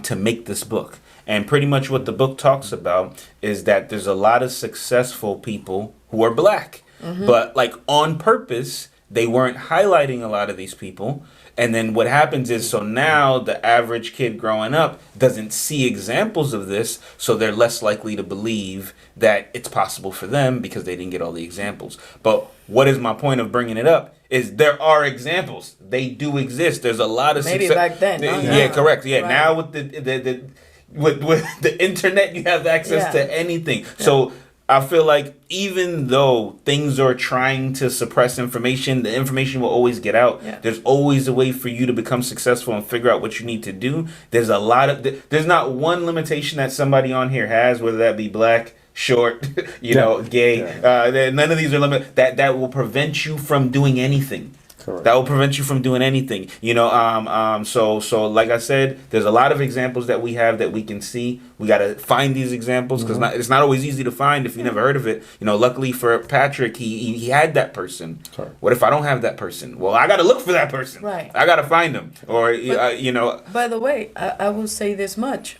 C: to make this book. And pretty much what the book talks about is that there's a lot of successful people who are black, but like on purpose, they weren't highlighting a lot of these people. And then what happens is, so now the average kid growing up doesn't see examples of this, so they're less likely to believe that it's possible for them because they didn't get all the examples. But what is my point of bringing it up is there are examples. They do exist. There's a lot of
A: maybe
C: success.
A: back then.
C: Yeah, correct. Yeah,
A: right.
C: Now with with the internet, you have access to anything. Yeah. So I feel like even though things are trying to suppress information, the information will always get out. Yeah. There's always a way for you to become successful and figure out what you need to do. There's a lot of there's not one limitation that somebody on here has, whether that be black, short, gay. Yeah. None of these are limited. That will prevent you from doing anything. Correct. That will prevent you from doing anything. So like I said, there's a lot of examples that we have that we can see. We got to find these examples because it's not always easy to find if you never heard of it. Luckily for Patrick, he had that person. Sorry. What if I don't have that person? Well, I got to look for that person.
A: Right.
C: I got to find them. Or,
A: By the way, I will say this much.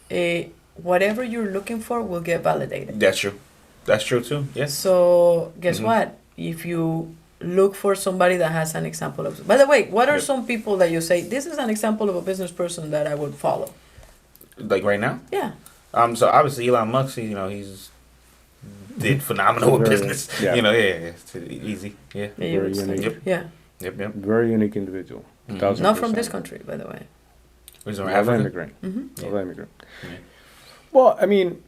A: Whatever you're looking for will get validated.
C: That's true. That's true too. Yes.
A: So guess what? If you look for somebody that has an example of. By the way, what are some people that you say this is an example of a business person that I would follow?
C: Like right now?
A: Yeah.
C: So obviously Elon Musk, he's did phenomenal with business. Yeah. It's easy. Yeah.
B: Very unique.
C: Yep. Yep.
B: Very unique individual.
A: Not from this country, by the way.
C: He's an immigrant.
B: Immigrant. Yeah. Well, I mean,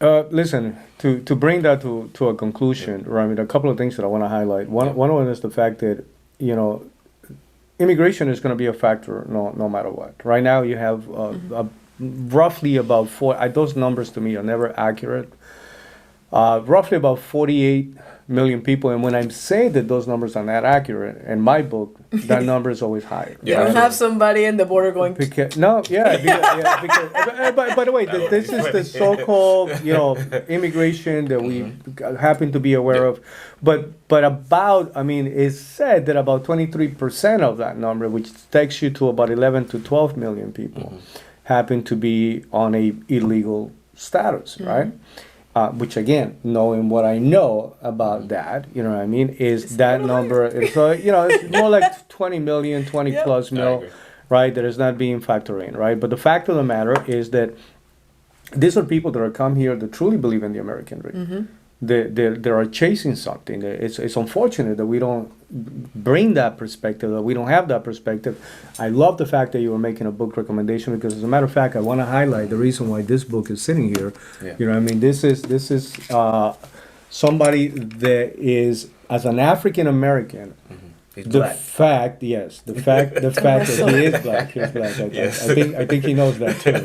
B: listen, to bring that to a conclusion, right, I mean, a couple of things that I want to highlight. One of them is the fact that, immigration is going to be a factor no matter what. Right now, you have roughly about those numbers to me are never accurate. Roughly about 48 million people. And when I'm saying that those numbers are not accurate, in my book, that number is always higher.
A: You don't have somebody in the border going...
B: By the way, this is the so-called, immigration that we happen to be aware of. But it's said that about 23% of that number, which takes you to about 11 to 12 million people, happen to be on a illegal status, right? Which again, knowing what I know about that, is that number. So it's more like 20 million, 20 plus mil, right? That is not being factored in, right? But the fact of the matter is that these are people that are come here that truly believe in the American dream. They are chasing something. It's unfortunate that we don't bring that perspective, that we don't have that perspective. I love the fact that you were making a book recommendation because, as a matter of fact, I want to highlight the reason why this book is sitting here. Yeah. This is somebody that is, as an African American.
C: He's black.
B: The fact that he is black. He's black. I think he knows that too,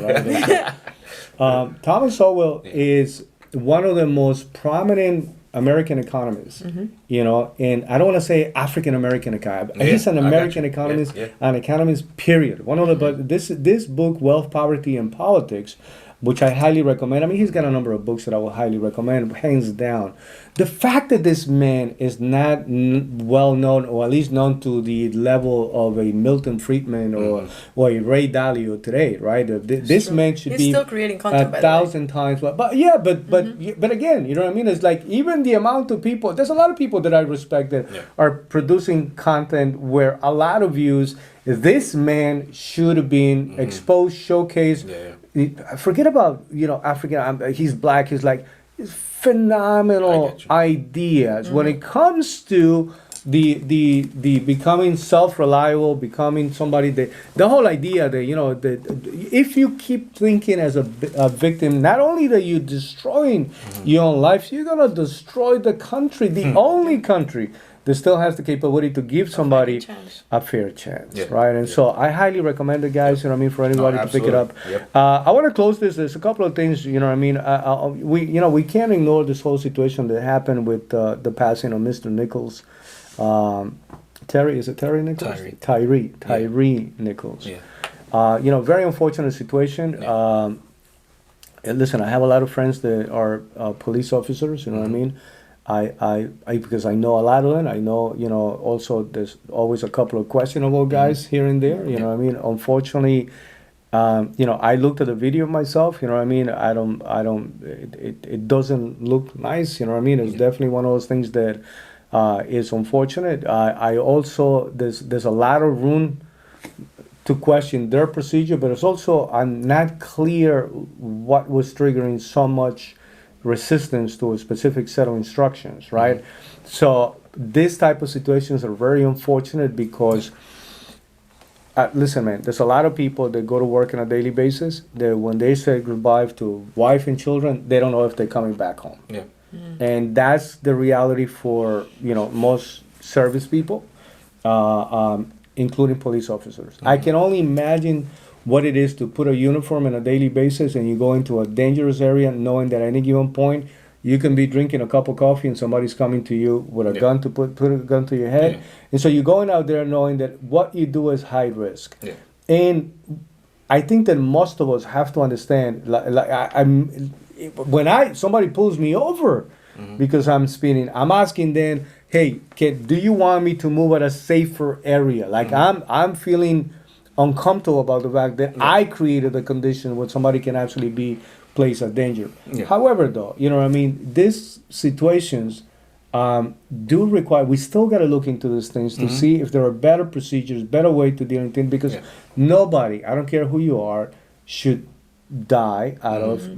B: right? Thomas Sowell is one of the most prominent American economists, and I don't want to say African American economist. He's an American economist, an economist, period. One of the but this book, Wealth, Poverty, and Politics, which I highly recommend. I mean, he's got a number of books that I will highly recommend, hands down. The fact that this man is not well known, or at least known to the level of a Milton Friedman or a Ray Dalio today, right? This man should be
A: still creating content
B: 1,000 times. But again, you know what I mean? It's like even the amount of people. There's a lot of people that I respect that are producing content where a lot of views. This man should have been exposed, showcased. Forget about African. He's black. He's like phenomenal ideas when it comes to the becoming self-reliable, becoming somebody that the whole idea that if you keep thinking as a victim, not only that you're destroying your own life, you're gonna destroy the country, the only country that still has the capability to give somebody a fair chance, right? And so I highly recommend it, guys. For anybody to pick it up. I want to close this. There's a couple of things. We can't ignore this whole situation that happened with the passing of Mr. Nichols. Terry, is it Terry Nichols? Tyree Nichols. Very unfortunate situation. Listen, I have a lot of friends that are police officers. You know what I mean? I because I know a lot of them. I know, also there's always a couple of questionable guys here and there. You know what I mean? Unfortunately, I looked at the video myself. You know what I mean? I don't. It doesn't look nice. You know what I mean? It's definitely one of those things that is unfortunate. I also there's a lot of room to question their procedure, but it's also I'm not clear what was triggering so much resistance to a specific set of instructions, right? Mm-hmm. So these type of situations are very unfortunate because, listen, man, there's a lot of people that go to work on a daily basis that when they say goodbye to wife and children, they don't know if they're coming back home.
C: Yeah.
B: Mm. And that's the reality for, most service people, including police officers. Mm-hmm. I can only imagine what it is to put a uniform on a daily basis and you go into a dangerous area knowing that at any given point you can be drinking a cup of coffee and somebody's coming to you with a gun to put a gun to your head. Yeah. And so you're going out there knowing that what you do is high risk. Yeah. And I think that most of us have to understand, when somebody pulls me over because I'm speeding, I'm asking them, hey, do you want me to move at a safer area? Like I'm feeling uncomfortable about the fact that I created a condition where somebody can actually be placed at danger. Yeah. However, though, these situations do require, we still got to look into these things to see if there are better procedures, better way to deal with things, because nobody, I don't care who you are, should die out of,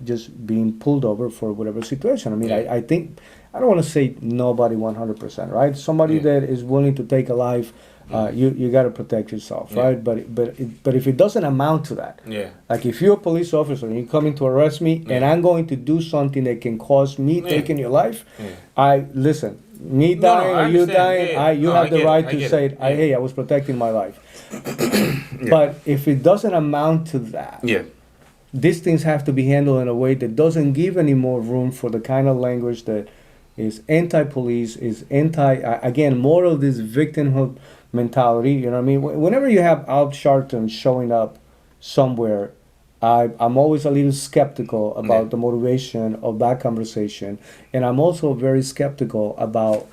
B: just being pulled over for whatever situation. I mean, I think, I don't want to say nobody 100%, right? Somebody that is willing to take a life, you got to protect yourself, right? But if it doesn't amount to that, like if you're a police officer and you're coming to arrest me and I'm going to do something that can cause me taking your life, listen, me dying or you dying, you have the right to say, hey, I was protecting my life. But if it doesn't amount to that, these things have to be handled in a way that doesn't give any more room for the kind of language that is anti-police, is again, more of this victimhood mentality, you know what I mean? Whenever you have Al Sharpton showing up somewhere, I'm always a little skeptical about the motivation of that conversation. And I'm also very skeptical about,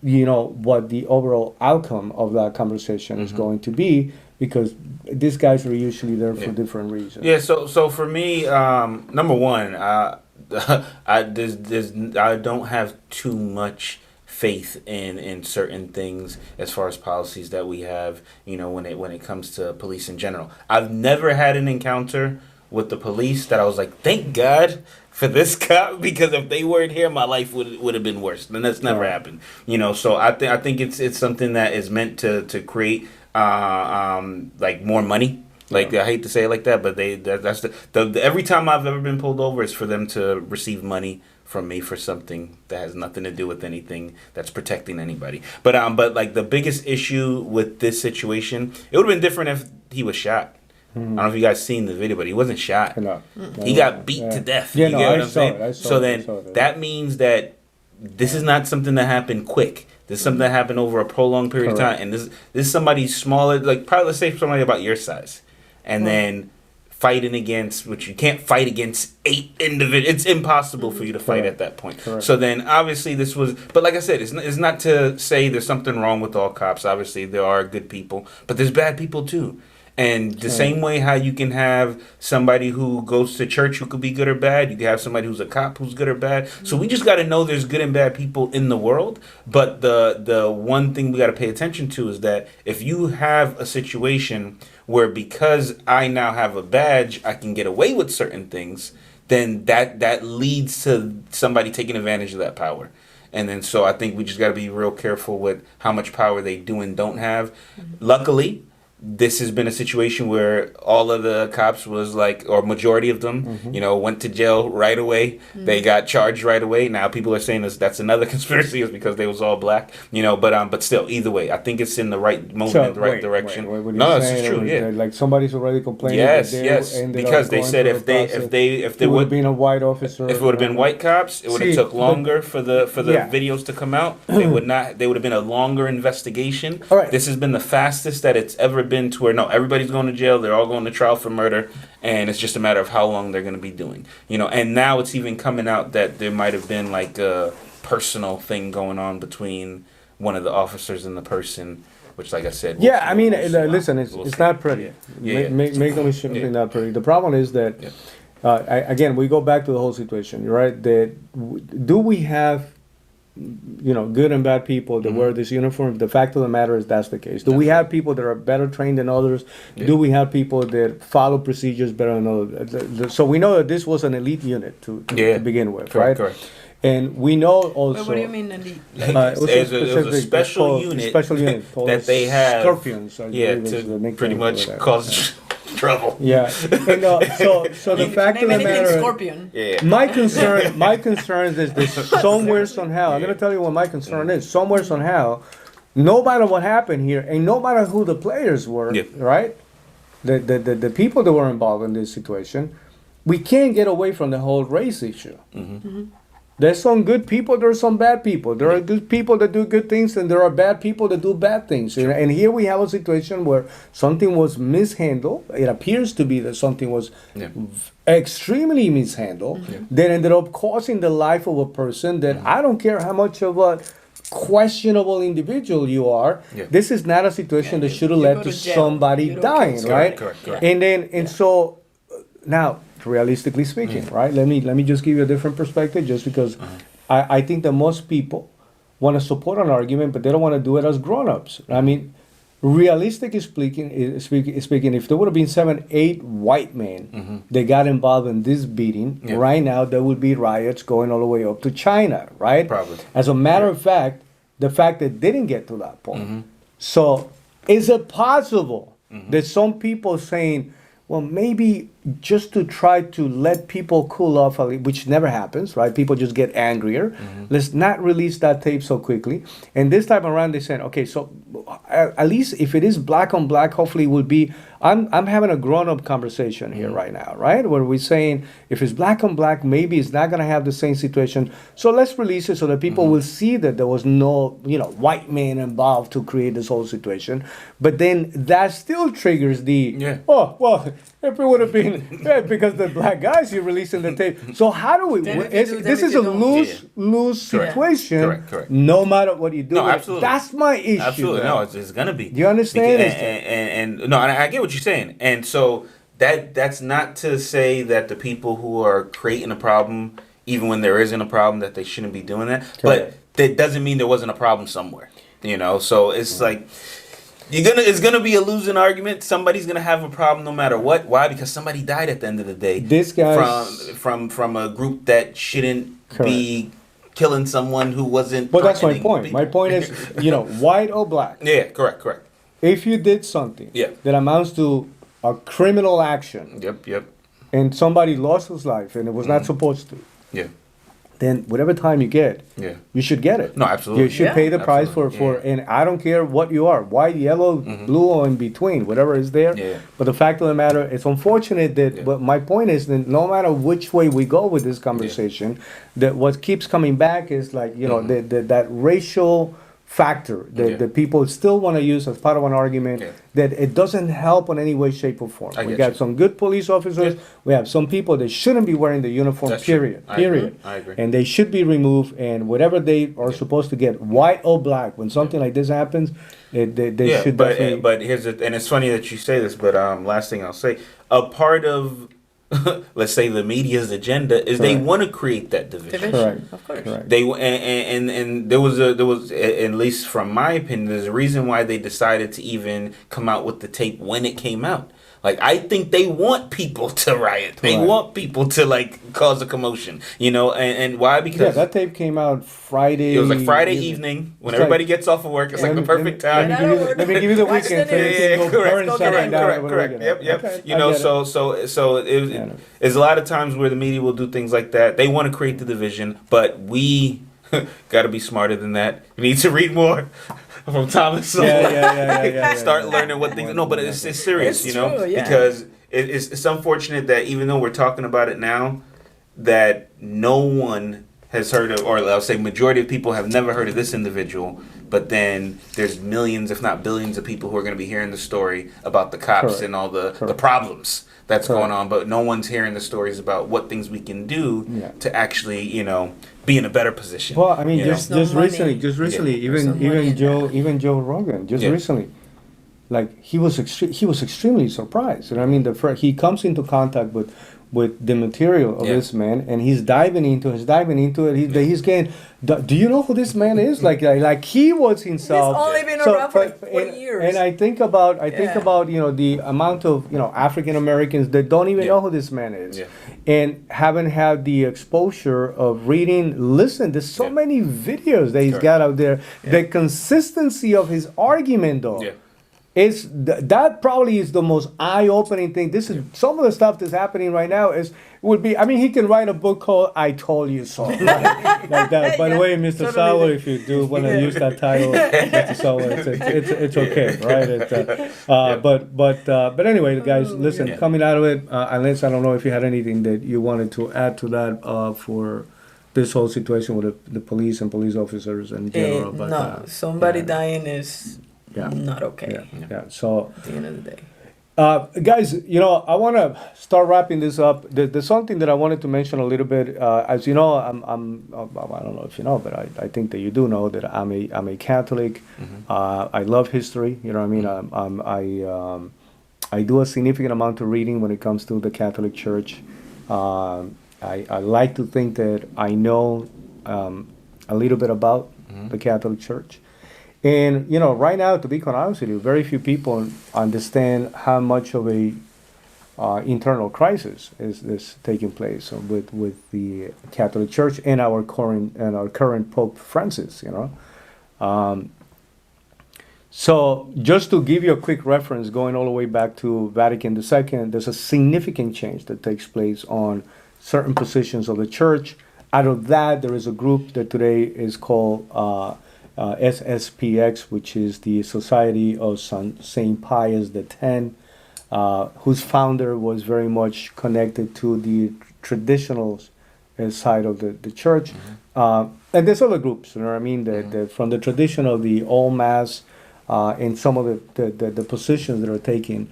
B: what the overall outcome of that conversation is going to be, because these guys are usually there for different reasons.
C: Yeah, so for me, number one, I don't have too much faith in certain things as far as policies that we have, when it comes to police in general. I've never had an encounter with the police that I was like, thank God for this cop, because if they weren't here, my life would have been worse. And that's never happened. So I think it's something that is meant to create like more money. Like, I hate to say it like that, but that's the every time I've ever been pulled over, it's for them to receive money from me for something that has nothing to do with anything that's protecting anybody. But like the biggest issue with this situation, it would have been different if he was shot. I don't know if you guys seen the video, but he wasn't shot. No. He got beat to death. You get what I'm saying? So then that means that this is not something that happened quick. This is something that happened over a prolonged period of time. And this is somebody smaller, like probably let's say somebody about your size. And then fighting against, which you can't fight against 8 individuals. It's impossible for you to fight at that point. So then obviously this was, but like I said, it's not to say there's something wrong with all cops. Obviously there are good people, but there's bad people too. And the same way how you can have somebody who goes to church who could be good or bad, you can have somebody who's a cop who's good or bad. So we just got to know there's good and bad people in the world. But the one thing we got to pay attention to is that if you have a situation where because I now have a badge, I can get away with certain things, then that leads to somebody taking advantage of that power. And then so I think we just got to be real careful with how much power they do and don't have. Luckily, this has been a situation where all of the cops was like, or majority of them, went to jail right away. They got charged right away. Now people are saying that's another conspiracy is because they was all black, but still, either way, I think it's in the right moment, in the right direction. No, it's true. Yeah,
B: like somebody's already complaining.
C: Yes, because they said if they
B: would have been a white officer,
C: if it would have been white cops, it would have took longer for the videos to come out. They would have been a longer investigation.
B: All right.
C: This has been the fastest that it's ever been to where everybody's going to jail, they're all going to trial for murder, and it's just a matter of how long they're going to be doing. And now it's even coming out that there might have been like a personal thing going on between one of the officers and the person, which, like I said,
B: listen, it's not pretty. Make no mistake, it's not pretty. The problem is that again, we go back to the whole situation, right? That do we have good and bad people that wear this uniform. The fact of the matter is that's the case. Do we have people that are better trained than others? Yeah. Do we have people that follow procedures better than others? So we know that this was an elite unit to begin with,
C: correct,
B: right?
C: Correct.
B: And we know also.
A: But what do you mean elite?
C: It was a special unit that they have.
B: Scorpions.
C: To pretty much cause trouble.
B: Yeah. And, so the fact of the matter.
A: Scorpion.
C: Yeah.
B: My concern is this somewhere somehow. I'm gonna tell you what my concern is. Somewhere somehow, no matter what happened here, and no matter who the players were, right? The people that were involved in this situation, we can't get away from the whole race issue. There's some good people, there are some bad people. There are good people that do good things, and there are bad people that do bad things. Sure. And here we have a situation where something was mishandled. It appears to be that something was extremely mishandled that ended up causing the life of a person that I don't care how much of a questionable individual you are. This is not a situation that should have led to somebody dying, right?
C: Correct.
B: And so now, realistically speaking, right? Let me just give you a different perspective, just because I think that most people want to support an argument, but they don't want to do it as grown-ups. I mean, realistically speaking, if there would have been 7, 8 white men that got involved in this beating, right now there would be riots going all the way up to China, right?
C: Probably.
B: As a matter of fact, the fact that they didn't get to that point. So, is it possible that some people saying, well, maybe just to try to let people cool off, which never happens, right? People just get angrier. Let's not release that tape so quickly. And this time around, they said, okay, so at least if it is black on black, hopefully it will be. I'm having a grown-up conversation here right now, right? Where we're saying if it's black on black, maybe it's not going to have the same situation. So let's release it so that people will see that there was no, white man involved to create this whole situation. But then that still triggers the, oh, well, if it would have been because the black guys, you're releasing the tape. So how do we? This is a lose situation.
C: Correct.
B: No matter what you do.
C: No, absolutely.
B: That's my issue.
C: Absolutely, no, it's gonna be.
B: Do you understand?
C: And no, I get what you're saying. And so that's not to say that the people who are creating a problem, even when there isn't a problem, that they shouldn't be doing that. Correct. But that doesn't mean there wasn't a problem somewhere. So it's like. It's gonna be a losing argument. Somebody's gonna have a problem no matter what. Why? Because somebody died at the end of the day.
B: This guy
C: from a group that shouldn't be killing someone who wasn't.
B: Well, that's my point. My point is, white or black.
C: Yeah, correct.
B: If you did something that amounts to a criminal action.
C: Yep.
B: And somebody lost his life and it was not supposed to.
C: Yeah.
B: Then whatever time you get, you should get it.
C: No, absolutely.
B: You should pay the price for and I don't care what you are, white, yellow, blue, or in between, whatever is there.
C: Yeah.
B: But the fact of the matter, it's unfortunate that, but my point is that no matter which way we go with this conversation, that what keeps coming back is like, that racial factor that people still want to use as part of an argument that it doesn't help in any way, shape, or form. We got some good police officers. We have some people that shouldn't be wearing the uniform,
C: That's
B: period.
C: I agree.
B: And they should be removed, and whatever they are supposed to get, white or black, when something like this happens, they should definitely...
C: But here's and it's funny that you say this, but last thing I'll say, a part of let's say the media's agenda is they want to create that division.
B: Correct.
A: Of course.
B: Correct.
C: They and there was at least from my opinion, there's a reason why they decided to even come out with the tape when it came out. Like, I think they want people to riot. They want people to cause a commotion. And why? Because
B: that tape came out Friday.
C: It was like Friday evening when everybody gets off of work. It's like the perfect time.
B: Let me give you the weekend.
C: Correct. Yep. Okay, so there's a lot of times where the media will do things like that. They want to create the division, but we got to be smarter than that. We need to read more from Thomas. Start learning what things. No, but it's serious, because it's unfortunate that even though we're talking about it now, that no one has heard of, or I'll say majority of people have never heard of this individual, but then there's millions, if not billions, of people who are going to be hearing the story about the cops and all the problems that's going on, but no one's hearing the stories about what things we can do to actually, be in a better position.
B: Well, I mean, just recently, even Joe Rogan, recently, like he was extremely surprised. You know what I mean? He comes into contact with the material of this man, and he's diving into it. He's getting. Do you know who this man is? Like he was himself.
A: He's only been around for like 40 years.
B: And I think about the amount of African Americans that don't even know who this man is, and haven't had the exposure of reading. Listen, there's so many videos that he's got out there. The consistency of his argument, though. It's that probably is the most eye-opening thing. This is some of the stuff that's happening right now. Would be. I mean, he can write a book called "I Told You So," like that. By the way, Mr. Sauer, if you do want to use that title, Mr. Sauer, it's okay, right? But anyway, guys, listen. Coming out of it, unless I don't know if you had anything that you wanted to add to that for this whole situation with the police and police officers in general. But
A: no, somebody dying is. Not okay.
B: So
A: at the end of the day,
B: guys, I want to start wrapping this up. There's something that I wanted to mention a little bit. As you know, I don't know if you know, but I think that you do know that I'm a Catholic. I love history. You know what I mean? I do a significant amount of reading when it comes to the Catholic Church. I like to think that I know a little bit about the Catholic Church. And, right now, to be quite honest with you, very few people understand how much of a internal crisis is taking place with the Catholic Church and our current Pope Francis, So just to give you a quick reference, going all the way back to Vatican II, there's a significant change that takes place on certain positions of the Church. Out of that, there is a group that today is called SSPX, which is the Society of St. Pius X, whose founder was very much connected to the traditional side of the church. And there's other groups, you know what I mean, that from the tradition of the Old Mass and some of the positions that are taken.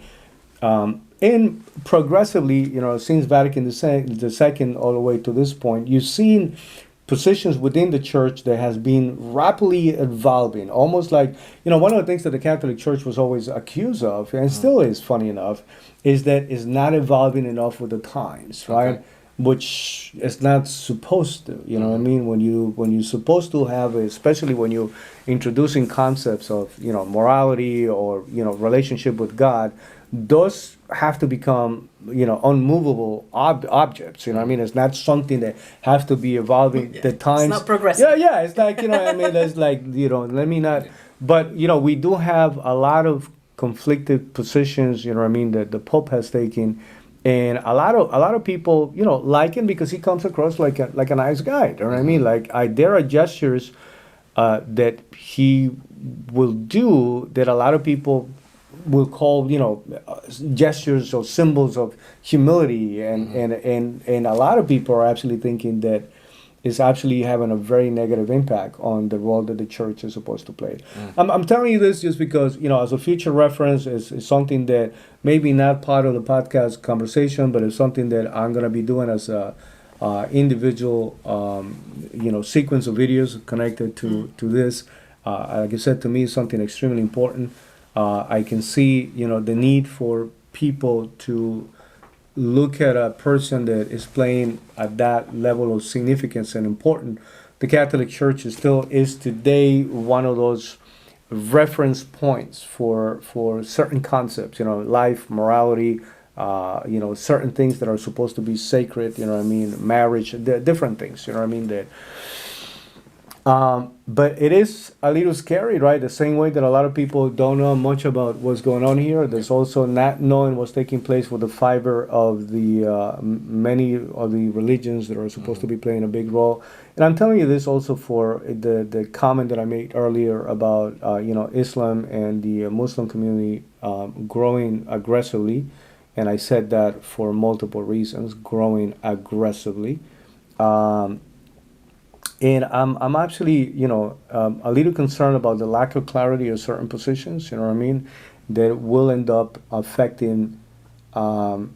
B: And progressively, since Vatican II all the way to this point, you've seen positions within the church that has been rapidly evolving, almost like, one of the things that the Catholic Church was always accused of, and still is, funny enough, is that it's not evolving enough with the times, right? Okay. Which is not supposed to, you know what I mean? When you're supposed to have, especially when you're introducing concepts of, morality or, relationship with God, those have to become, unmovable objects. You know what I mean? It's not something that has to be evolving. The times.
A: It's not progressive.
B: Yeah. It's like, I mean, it's like, let me not. But, we do have a lot of conflicted positions, you know what I mean, that the Pope has taken. And a lot of people, like him because he comes across like a nice guy. You know what I mean? Like, there are gestures that he will do that a lot of people will call, gestures or symbols of humility, and a lot of people are actually thinking that it's actually having a very negative impact on the role that the church is supposed to play. I'm telling you this just because, as a future reference, is something that maybe not part of the podcast conversation, but it's something that I'm going to be doing as a individual, sequence of videos connected to this. Like I said, to me, it's something extremely important. I can see, the need for people to look at a person that is playing at that level of significance and important. The Catholic Church is today one of those reference points for certain concepts, life, morality, certain things that are supposed to be sacred, marriage, different things, that. But it is a little scary, right? The same way that a lot of people don't know much about what's going on here. There's also not knowing what's taking place with the fiber of the many of the religions that are supposed to be playing a big role. And I'm telling you this also for the comment that I made earlier about Islam and the Muslim community growing aggressively. And I said that for multiple reasons, growing aggressively. And I'm actually, a little concerned about the lack of clarity of certain positions, you know what I mean, that will end up affecting the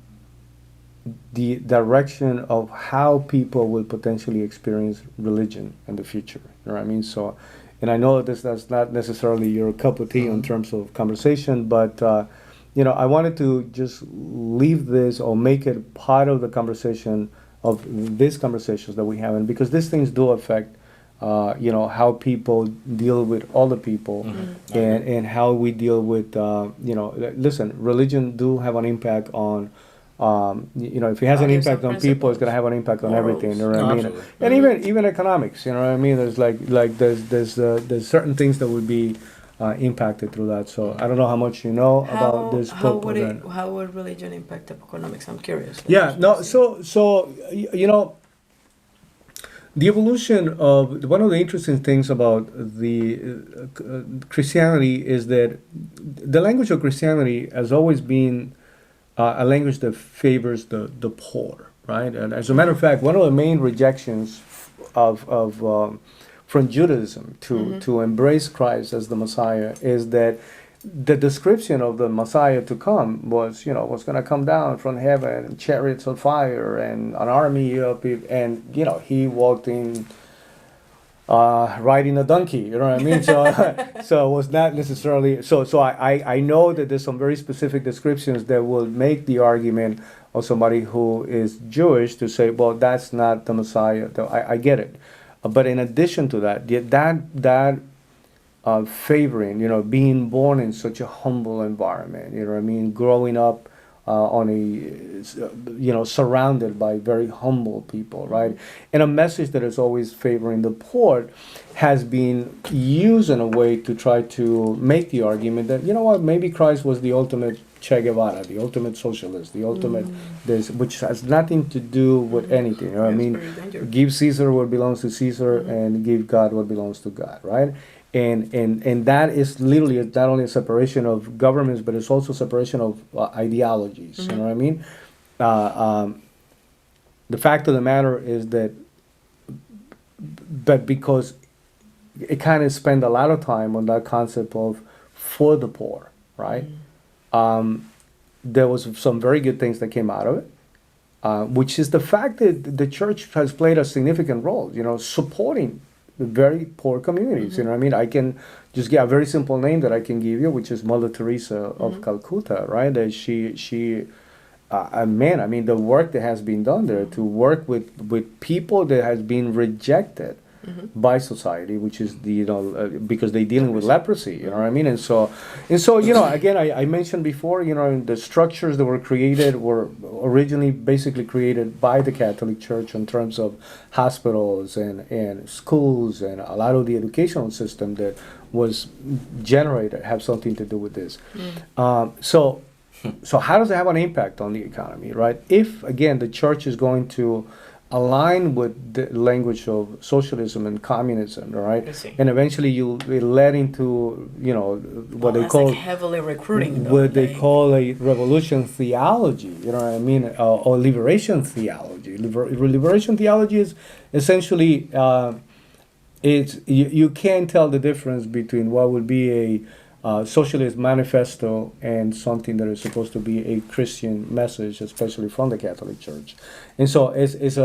B: direction of how people will potentially experience religion in the future, you know what I mean? So And I know that's not necessarily your cup of tea in terms of conversation, but I wanted to just leave this or make it part of the conversation of these conversations that we have, and because these things do affect, how people deal with other people, and how we deal with, listen, religion do have an impact on. If it has an impact on people, it's going to have an impact on everything. You know what I mean? And even economics. You know what I mean? There's there's certain things that would be impacted through that. So I don't know how much you know about this.
A: How would religion impact economics? I'm curious.
B: Yeah. No. So the evolution of one of the interesting things about the Christianity is that the language of Christianity has always been a language that favors the poor, right? And as a matter of fact, one of the main rejections from Judaism to embrace Christ as the Messiah is that the description of the Messiah to come was going to come down from heaven in chariots of fire and an army of people, and he walked in riding a donkey, you know what I mean? So it was not necessarily so I know that there's some very specific descriptions that will make the argument of somebody who is Jewish to say, well, that's not the Messiah. I get it. But in addition to that, favoring, being born in such a humble environment, you know what I mean, growing up surrounded by very humble people, right? And a message that is always favoring the poor has been used in a way to try to make the argument that, maybe Christ was the ultimate Che Guevara, the ultimate socialist, the ultimate this, which has nothing to do with anything. You know what I mean? Give Caesar what belongs to Caesar and give God what belongs to God, right? And that is literally not only a separation of governments, but it's also separation of ideologies. You know what I mean? The fact of the matter is that, but because it kind of spent a lot of time on that concept of for the poor, right? There was some very good things that came out of it, which is the fact that the church has played a significant role, supporting very poor communities. You know what I mean? I can just get a very simple name that I can give you, which is Mother Teresa of Calcutta, right? That she the work that has been done there to work with people that has been rejected by society, which is because they're dealing with leprosy, you know what I mean? And so again, I mentioned before, the structures that were created were originally basically created by the Catholic Church in terms of hospitals and schools, and a lot of the educational system that was generated have something to do with this. So how does it have an impact on the economy, right? If again the church is going to align with the language of socialism and communism, right? And eventually you'll be led into, what they call
A: heavily recruiting.
B: What they call a revolution theology, you know what I mean, or liberation theology. Liberation theology is essentially you can't tell the difference between what would be a socialist manifesto and something that is supposed to be a Christian message, especially from the Catholic Church. And so it's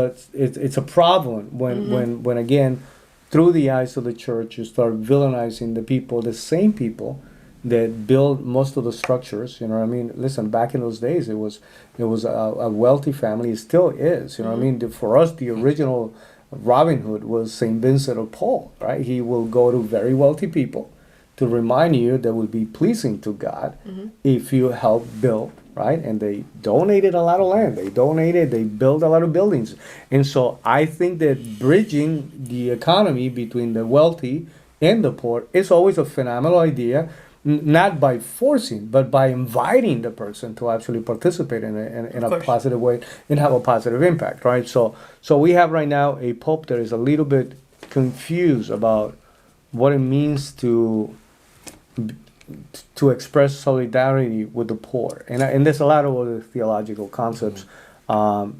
B: a problem when again, through the eyes of the church, you start villainizing the people, the same people that build most of the structures. You know what I mean? Listen, back in those days, it was a wealthy family. It still is. You know what I mean? For us, the original Robin Hood was Saint Vincent of Paul, right? He will go to very wealthy people to remind you that will be pleasing to God if you help build, right? And they donated a lot of land. They built a lot of buildings. And so I think that bridging the economy between the wealthy and the poor is always a phenomenal idea, not by forcing, but by inviting the person to actually participate in a positive way and have a positive impact, right? So we have right now a pope that is a little bit confused about what it means to express solidarity with the poor, and there's a lot of other theological concepts. But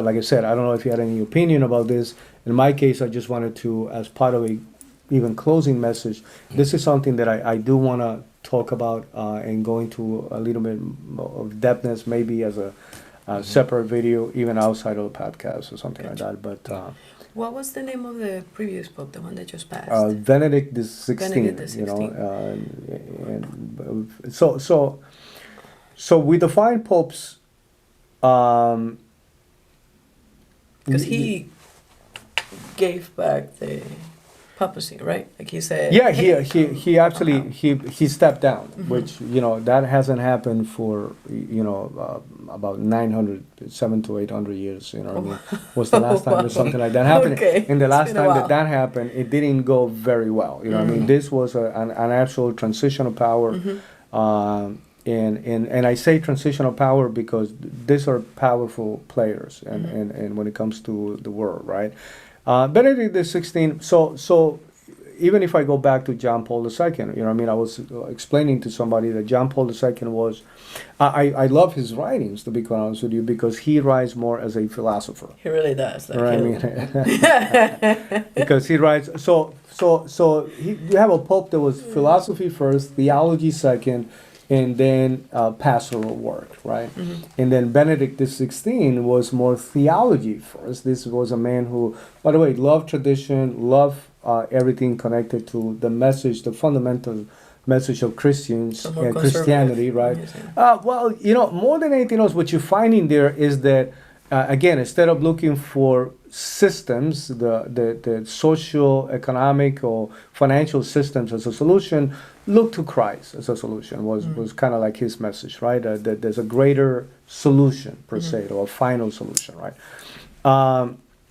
B: like I said, I don't know if you had any opinion about this. In my case, I just wanted to, as part of a even closing message, this is something that I do want to talk about and go into a little bit of depthness, maybe as a separate video, even outside of the podcast or something like that. But
A: What was the name of the previous pope, the one that just passed?
B: Benedict the 16th.
A: Benedict the 16th.
B: You know, and so we define popes.
A: Because he gave back the papacy, right? Like he said.
B: Yeah, he actually he stepped down, which that hasn't happened for about 700 to 800 years. I mean, was the last time that something like that happened.
A: Okay.
B: And the last time that happened, it didn't go very well. I mean, this was an actual transitional power. And I say transitional power because these are powerful players, and when it comes to the world, right? Benedict the 16th. So even if I go back to John Paul II, I mean, I was explaining to somebody that John Paul II was. I love his writings, to be quite honest with you, because he writes more as a philosopher.
A: He really does. Like
B: right? I mean, because he writes. So you have a pope that was philosophy first, theology second, and then pastoral work, right? And then Benedict the 16th was more theology first. This was a man who, by the way, loved tradition, loved everything connected to the message, the fundamental message of Christians and Christianity, right? Well, more than anything else, what you're finding there is that, again, instead of looking for systems, the social, economic, or financial systems as a solution, look to Christ as a solution was kind of like his message, right? That there's a greater solution, per se, or a final solution, right?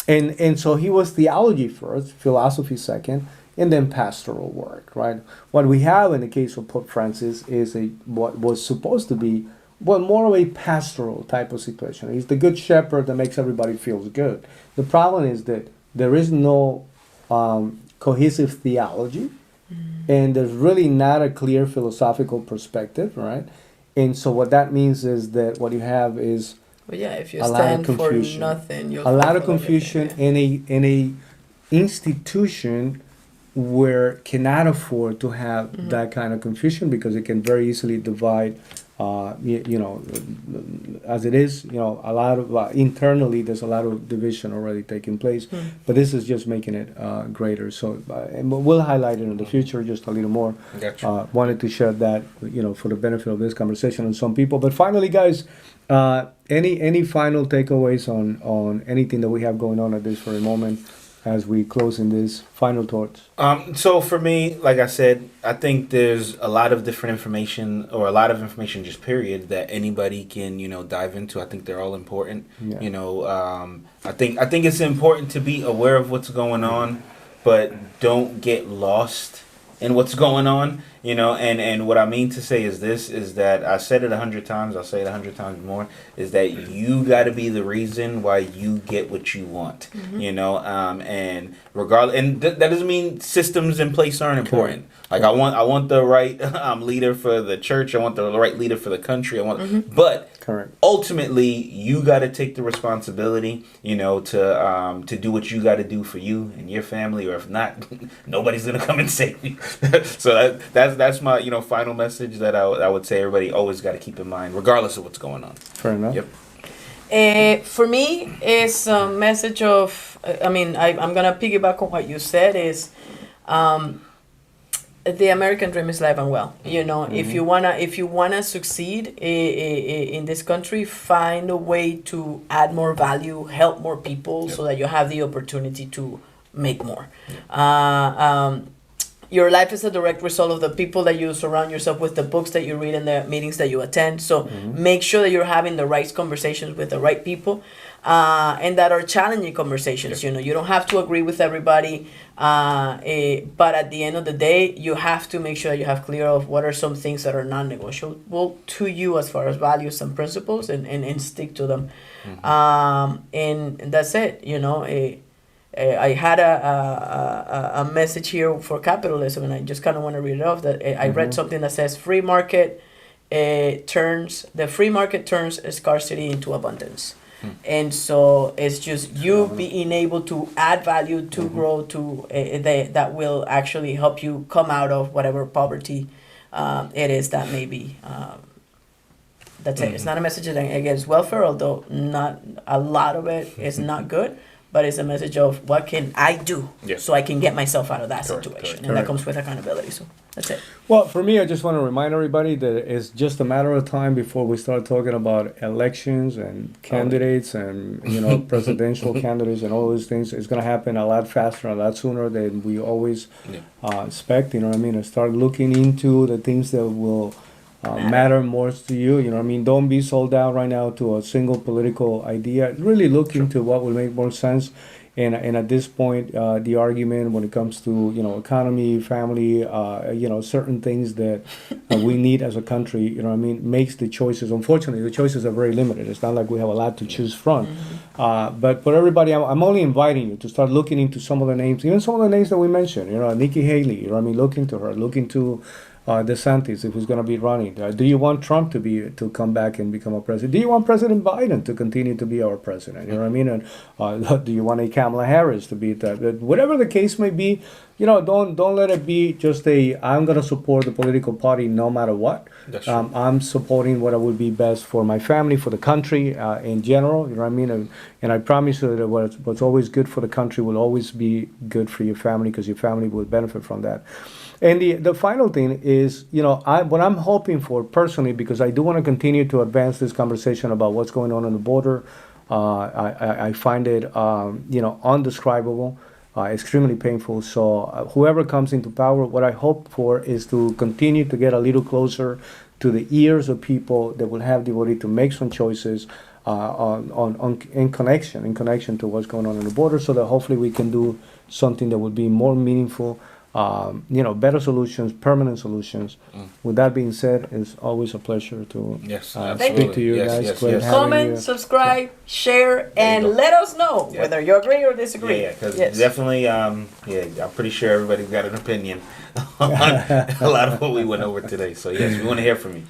B: And so he was theology first, philosophy second, and then pastoral work, right? What we have in the case of Pope Francis is what was supposed to be more of a pastoral type of situation. He's the good shepherd that makes everybody feel good. The problem is that there is no cohesive theology, and there's really not a clear philosophical perspective, right? And so what that means is that what you have is
A: if you stand for nothing, you'll
B: a lot of confusion in a institution where cannot afford to have that kind of confusion, because it can very easily divide. As it is, a lot of internally there's a lot of division already taking place, but this is just making it greater. So, and we'll highlight it in the future just a little more.
C: Gotcha.
B: Wanted to share that, for the benefit of this conversation on some people. But finally, guys, any final takeaways on anything that we have going on at this very moment as we close in this final thoughts?
C: So for me, like I said, I think there's a lot of different information, or a lot of information just period, that anybody can, dive into. I think they're all important. Yeah. I think it's important to be aware of what's going on, but don't get lost in what's going on. And what I mean to say is this, is that I said it 100 times, I'll say it 100 times more, is that you got to be the reason why you get what you want, and regardless, and that doesn't mean systems in place aren't important. Like I want the right leader for the church, I want the right leader for the country, but ultimately you got to take the responsibility, to do what you got to do for you and your family, or if not, nobody's gonna come and save you. So that's my final message that I would say everybody always got to keep in mind, regardless of what's going on.
B: Fair enough.
C: Yep.
A: For me, it's a message of. I'm gonna piggyback on what you said. Is the American dream is alive and well. If you wanna succeed in this country, find a way to add more value, help more people, so that you have the opportunity to make more. Your life is a direct result of the people that you surround yourself with, the books that you read, and the meetings that you attend. So make sure that you're having the right conversations with the right people, and that are challenging conversations. You don't have to agree with everybody, but at the end of the day, you have to make sure that you have clear of what are some things that are non-negotiable to you as far as values and principles, and stick to them. And that's it. I had a message here for capitalism, and I just kind of want to read it off. That I read something that says the free market turns scarcity into abundance. And so it's just you being able to add value, to grow, that will actually help you come out of whatever poverty it is that may be. That's it. It's not a message against welfare, although not a lot of it is not good. but it's a message of what can I do
C: Yeah.
A: so I can get myself out of that
C: Correct,
A: situation.
C: correct.
A: And
B: Correct.
A: that comes with accountability. So that's it.
B: Well, for me, I just want to remind everybody that it's just a matter of time before we start talking about elections and candidates and, presidential candidates and all those things. It's going to happen a lot faster, a lot sooner than we always expect, and start looking into the things that will matter more to you, Don't be sold out right now to a single political idea. Really look into what will make more sense. And at this point, the argument when it comes to economy, family, certain things that we need as a country, makes the choices. Unfortunately, the choices are very limited. It's not like we have a lot to choose from. But for everybody, I'm only inviting you to start looking into some of the names, even some of the names that we mentioned. Nikki Haley. Look into her. Look into DeSantis, if he's going to be running. Do you want Trump to come back and become a president? Do you want President Biden to continue to be our president? And do you want a Kamala Harris to be that? Whatever the case may be, don't let it be just I'm going to support the political party no matter what. I'm supporting what would be best for my family, for the country in general. And I promise you that what's always good for the country will always be good for your family, because your family will benefit from that. And the final thing is, what I'm hoping for personally, because I do want to continue to advance this conversation about what's going on the border. I find it, undescribable, extremely painful. So whoever comes into power, what I hope for is to continue to get a little closer to the ears of people that will have the ability to make some choices in connection to what's going on the border, so that hopefully we can do something that would be more meaningful. Better solutions, permanent solutions. With that being said, it's always a pleasure to speak to you guys.
C: Yes.
A: Comment, subscribe, share, and let us know whether you agree or disagree.
C: Yeah, because definitely, I'm pretty sure everybody's got an opinion on a lot of what we went over today. So, yes, we want to hear from you.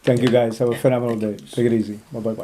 B: Thank you, guys. Have a phenomenal day. Take it easy. Bye-bye.